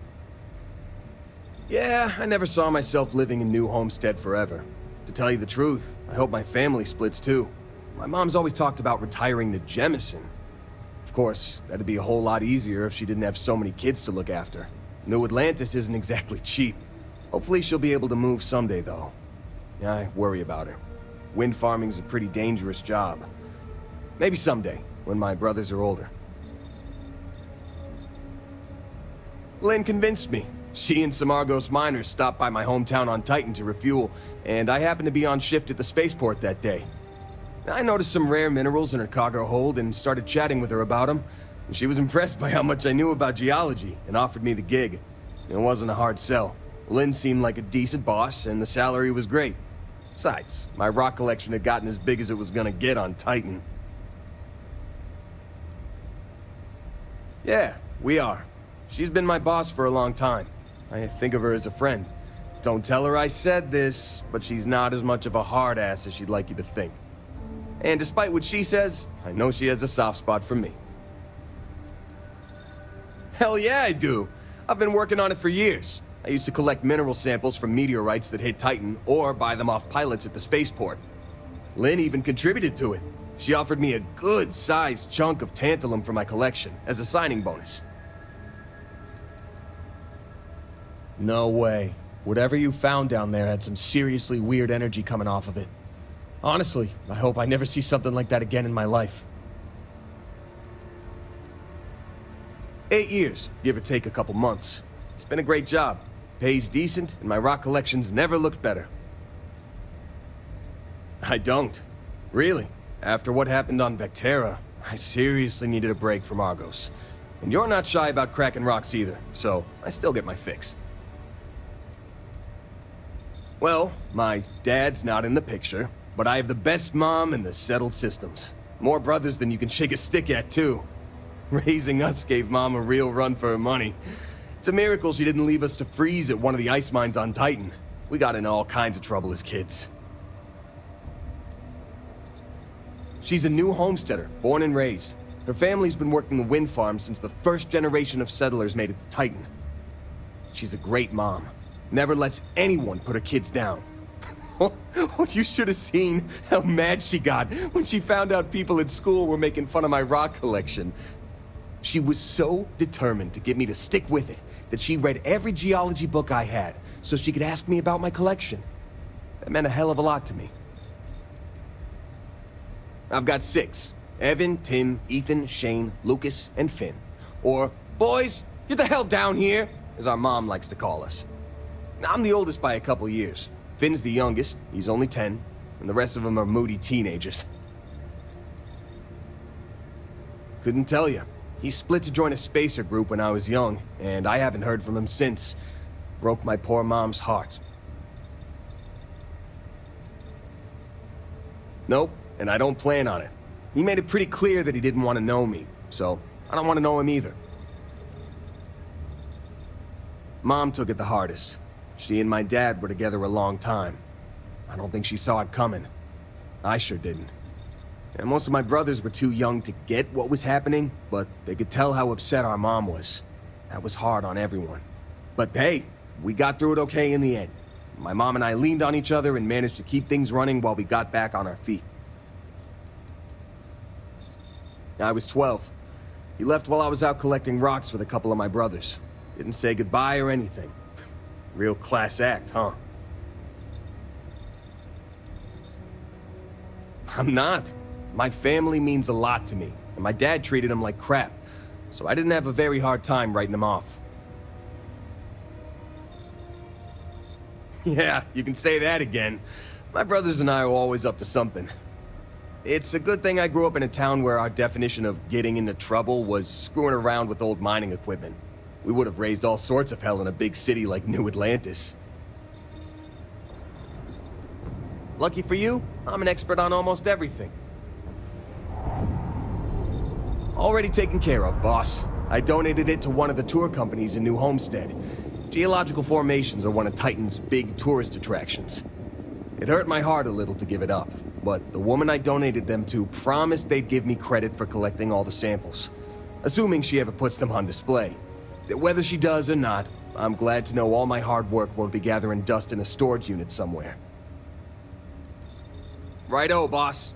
Yeah, I never saw myself living in New Homestead forever. To tell you the truth, I hope my family splits too. My mom's always talked about retiring to Jemison. Of course, that'd be a whole lot easier if she didn't have so many kids to look after. New Atlantis isn't exactly cheap. Hopefully she'll be able to move someday, though. Yeah, I worry about her. Wind farming's a pretty dangerous job. Maybe someday, when my brothers are older. Lynn convinced me. She and some Argos miners stopped by my hometown on Titan to refuel, and I happened to be on shift at the spaceport that day. I noticed some rare minerals in her cargo hold and started chatting with her about them. She was impressed by how much I knew about geology and offered me the gig. It wasn't a hard sell. Lynn seemed like a decent boss, and the salary was great. Besides, my rock collection had gotten as big as it was gonna get on Titan. Yeah, we are. She's been my boss for a long time. I think of her as a friend. Don't tell her I said this, but she's not as much of a hard ass as she'd like you to think. And despite what she says, I know she has a soft spot for me. Hell yeah, I do. I've been working on it for years. I used to collect mineral samples from meteorites that hit Titan, or buy them off pilots at the spaceport. Lynn even contributed to it. She offered me a good-sized chunk of tantalum for my collection, as a signing bonus. No way. Whatever you found down there had some seriously weird energy coming off of it. Honestly, I hope I never see something like that again in my life. 8 years, give or take a couple months. It's been a great job. Pays decent, and my rock collection's never looked better. I don't. Really. After what happened on Vectera, I seriously needed a break from Argos. And you're not shy about cracking rocks either, so I still get my fix. Well, my dad's not in the picture, but I have the best mom in the settled systems. More brothers than you can shake a stick at, too. Raising us gave Mom a real run for her money. It's a miracle she didn't leave us to freeze at one of the ice mines on Titan. We got in all kinds of trouble as kids. She's a New Homesteader, born and raised. Her family's been working the wind farm since the first generation of settlers made it to Titan. She's a great mom. Never lets anyone put her kids down. You should have seen how mad she got when she found out people at school were making fun of my rock collection. She was so determined to get me to stick with it that she read every geology book I had so she could ask me about my collection. That meant a hell of a lot to me. I've got 6. Evan, Tim, Ethan, Shane, Lucas, and Finn. Or, boys, get the hell down here, as our mom likes to call us. I'm the oldest by a couple years. Finn's the youngest, he's only 10, and the rest of them are moody teenagers. Couldn't tell you. He split to join a spacer group when I was young, and I haven't heard from him since. Broke my poor mom's heart. Nope, and I don't plan on it. He made it pretty clear that he didn't want to know me, so I don't want to know him either. Mom took it the hardest. She and my dad were together a long time. I don't think she saw it coming. I sure didn't. And most of my brothers were too young to get what was happening, but they could tell how upset our mom was. That was hard on everyone. But hey, we got through it okay in the end. My mom and I leaned on each other and managed to keep things running while we got back on our feet. I was 12. He left while I was out collecting rocks with a couple of my brothers. Didn't say goodbye or anything. Real class act, huh? I'm not. My family means a lot to me, and my dad treated him like crap, so I didn't have a very hard time writing him off. Yeah, you can say that again. My brothers and I were always up to something. It's a good thing I grew up in a town where our definition of getting into trouble was screwing around with old mining equipment. We would have raised all sorts of hell in a big city like New Atlantis. Lucky for you, I'm an expert on almost everything. Already taken care of, boss. I donated it to one of the tour companies in New Homestead. Geological formations are one of Titan's big tourist attractions. It hurt my heart a little to give it up, but the woman I donated them to promised they'd give me credit for collecting all the samples, assuming she ever puts them on display. Whether she does or not, I'm glad to know all my hard work won't be gathering dust in a storage unit somewhere. Righto, boss.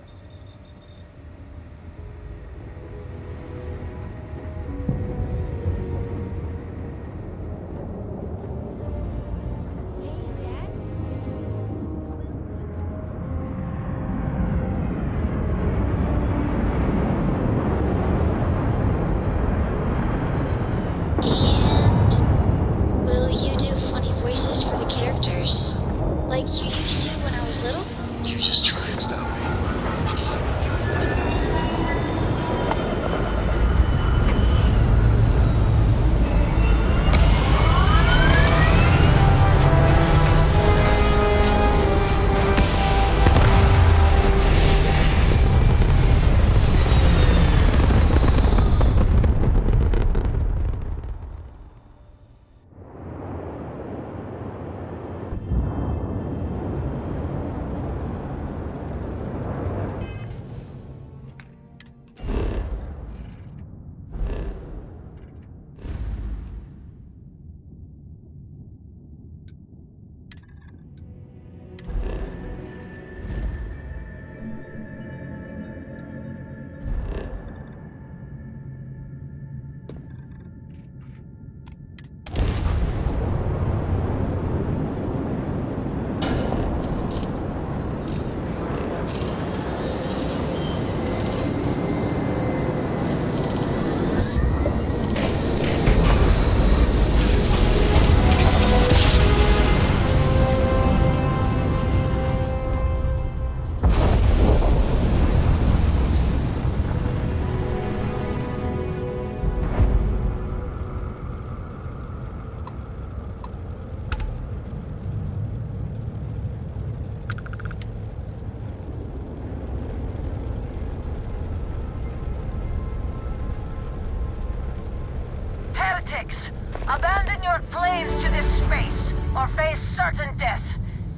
Abandon your claims to this space, or face certain death.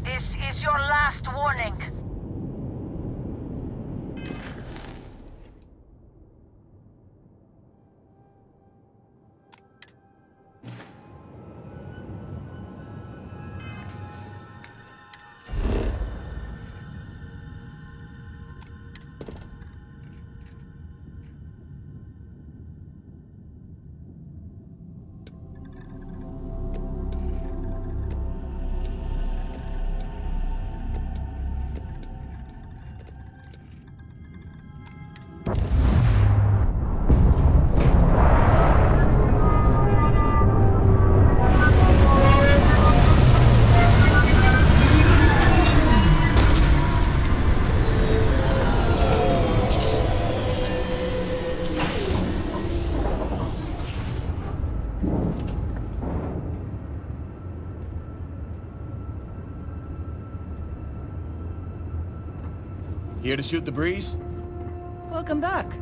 This is your last warning. Here to shoot the breeze? Welcome back.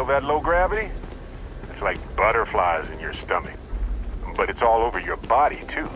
that low gravity? It's like butterflies in your stomach. But it's all over your body, too.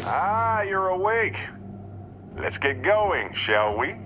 Ah, you're awake. Let's get going, shall we?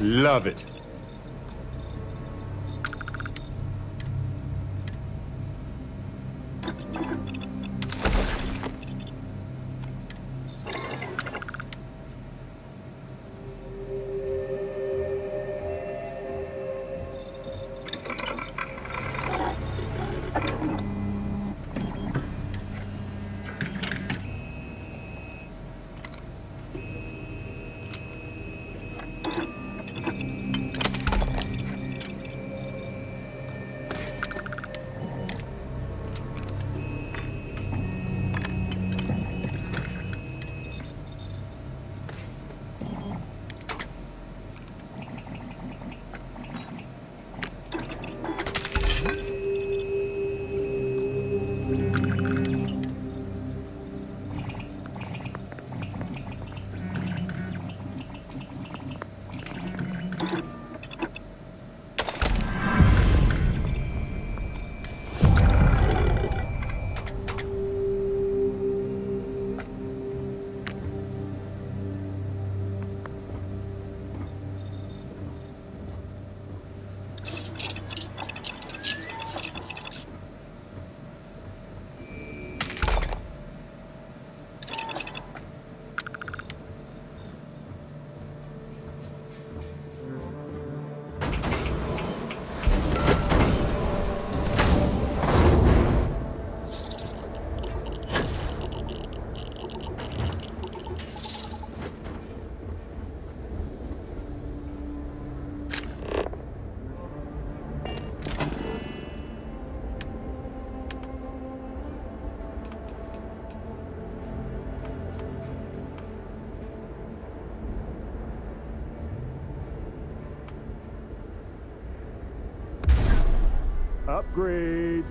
Love it. Upgrade.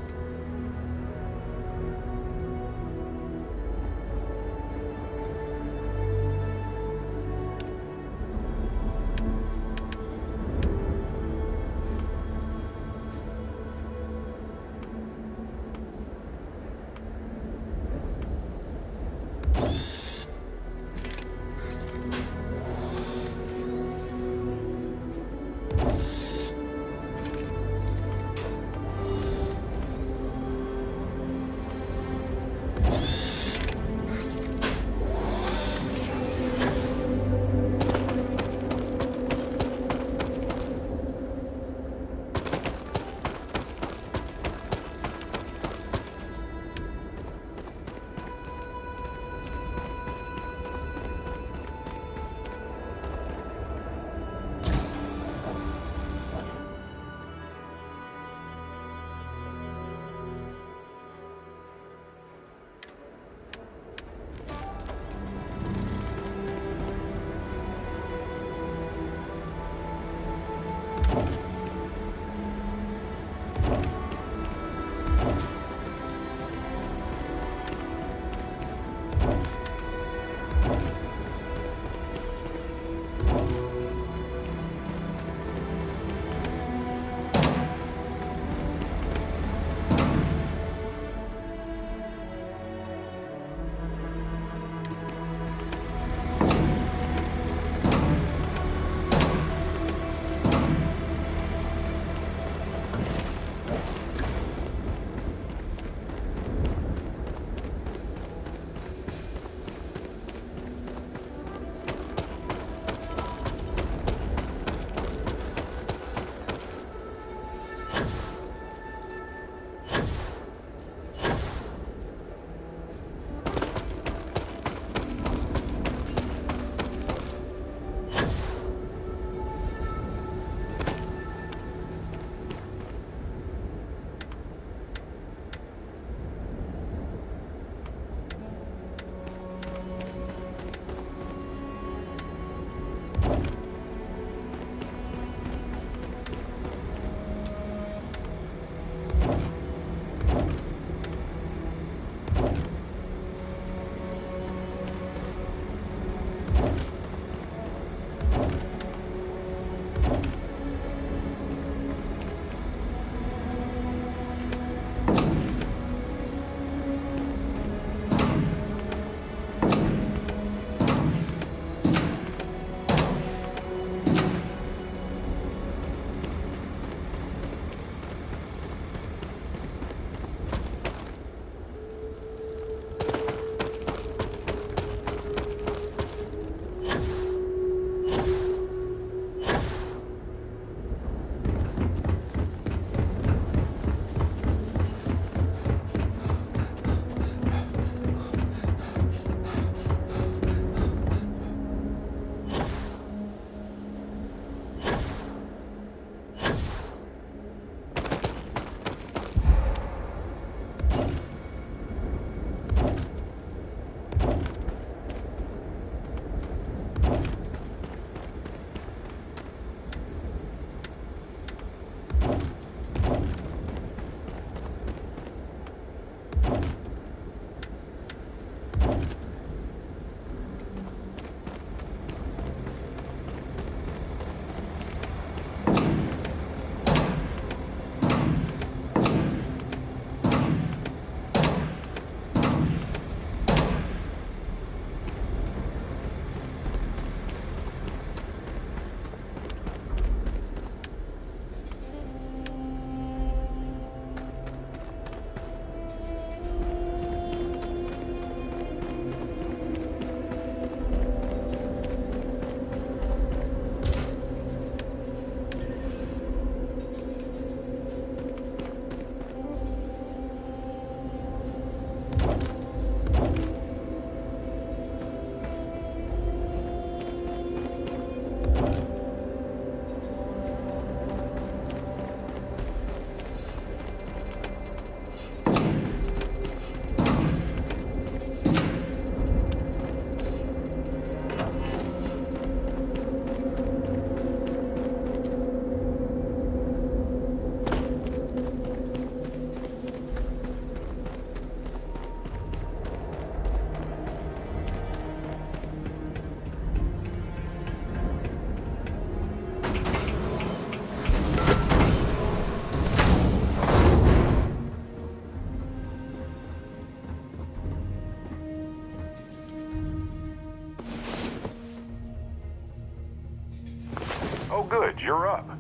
you're up.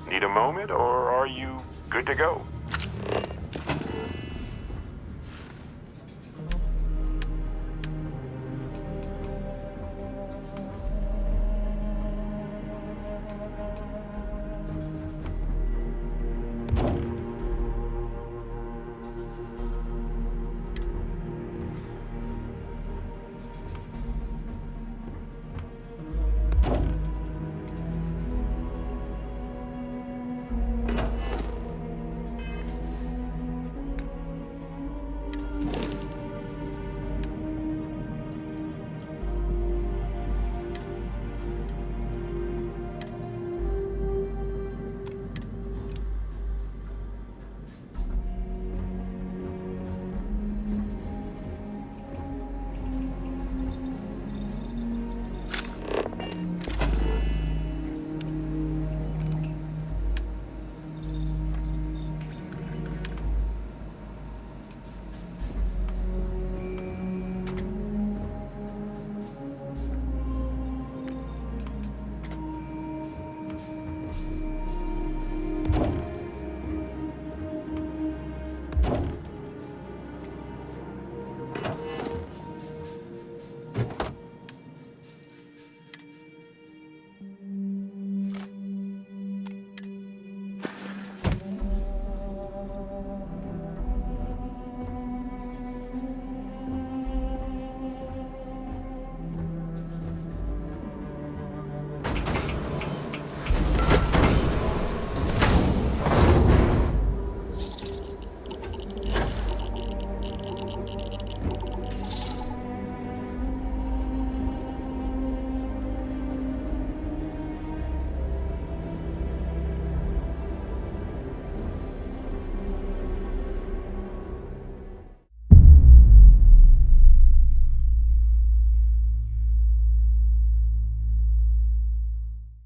Need a moment, or are you good to go?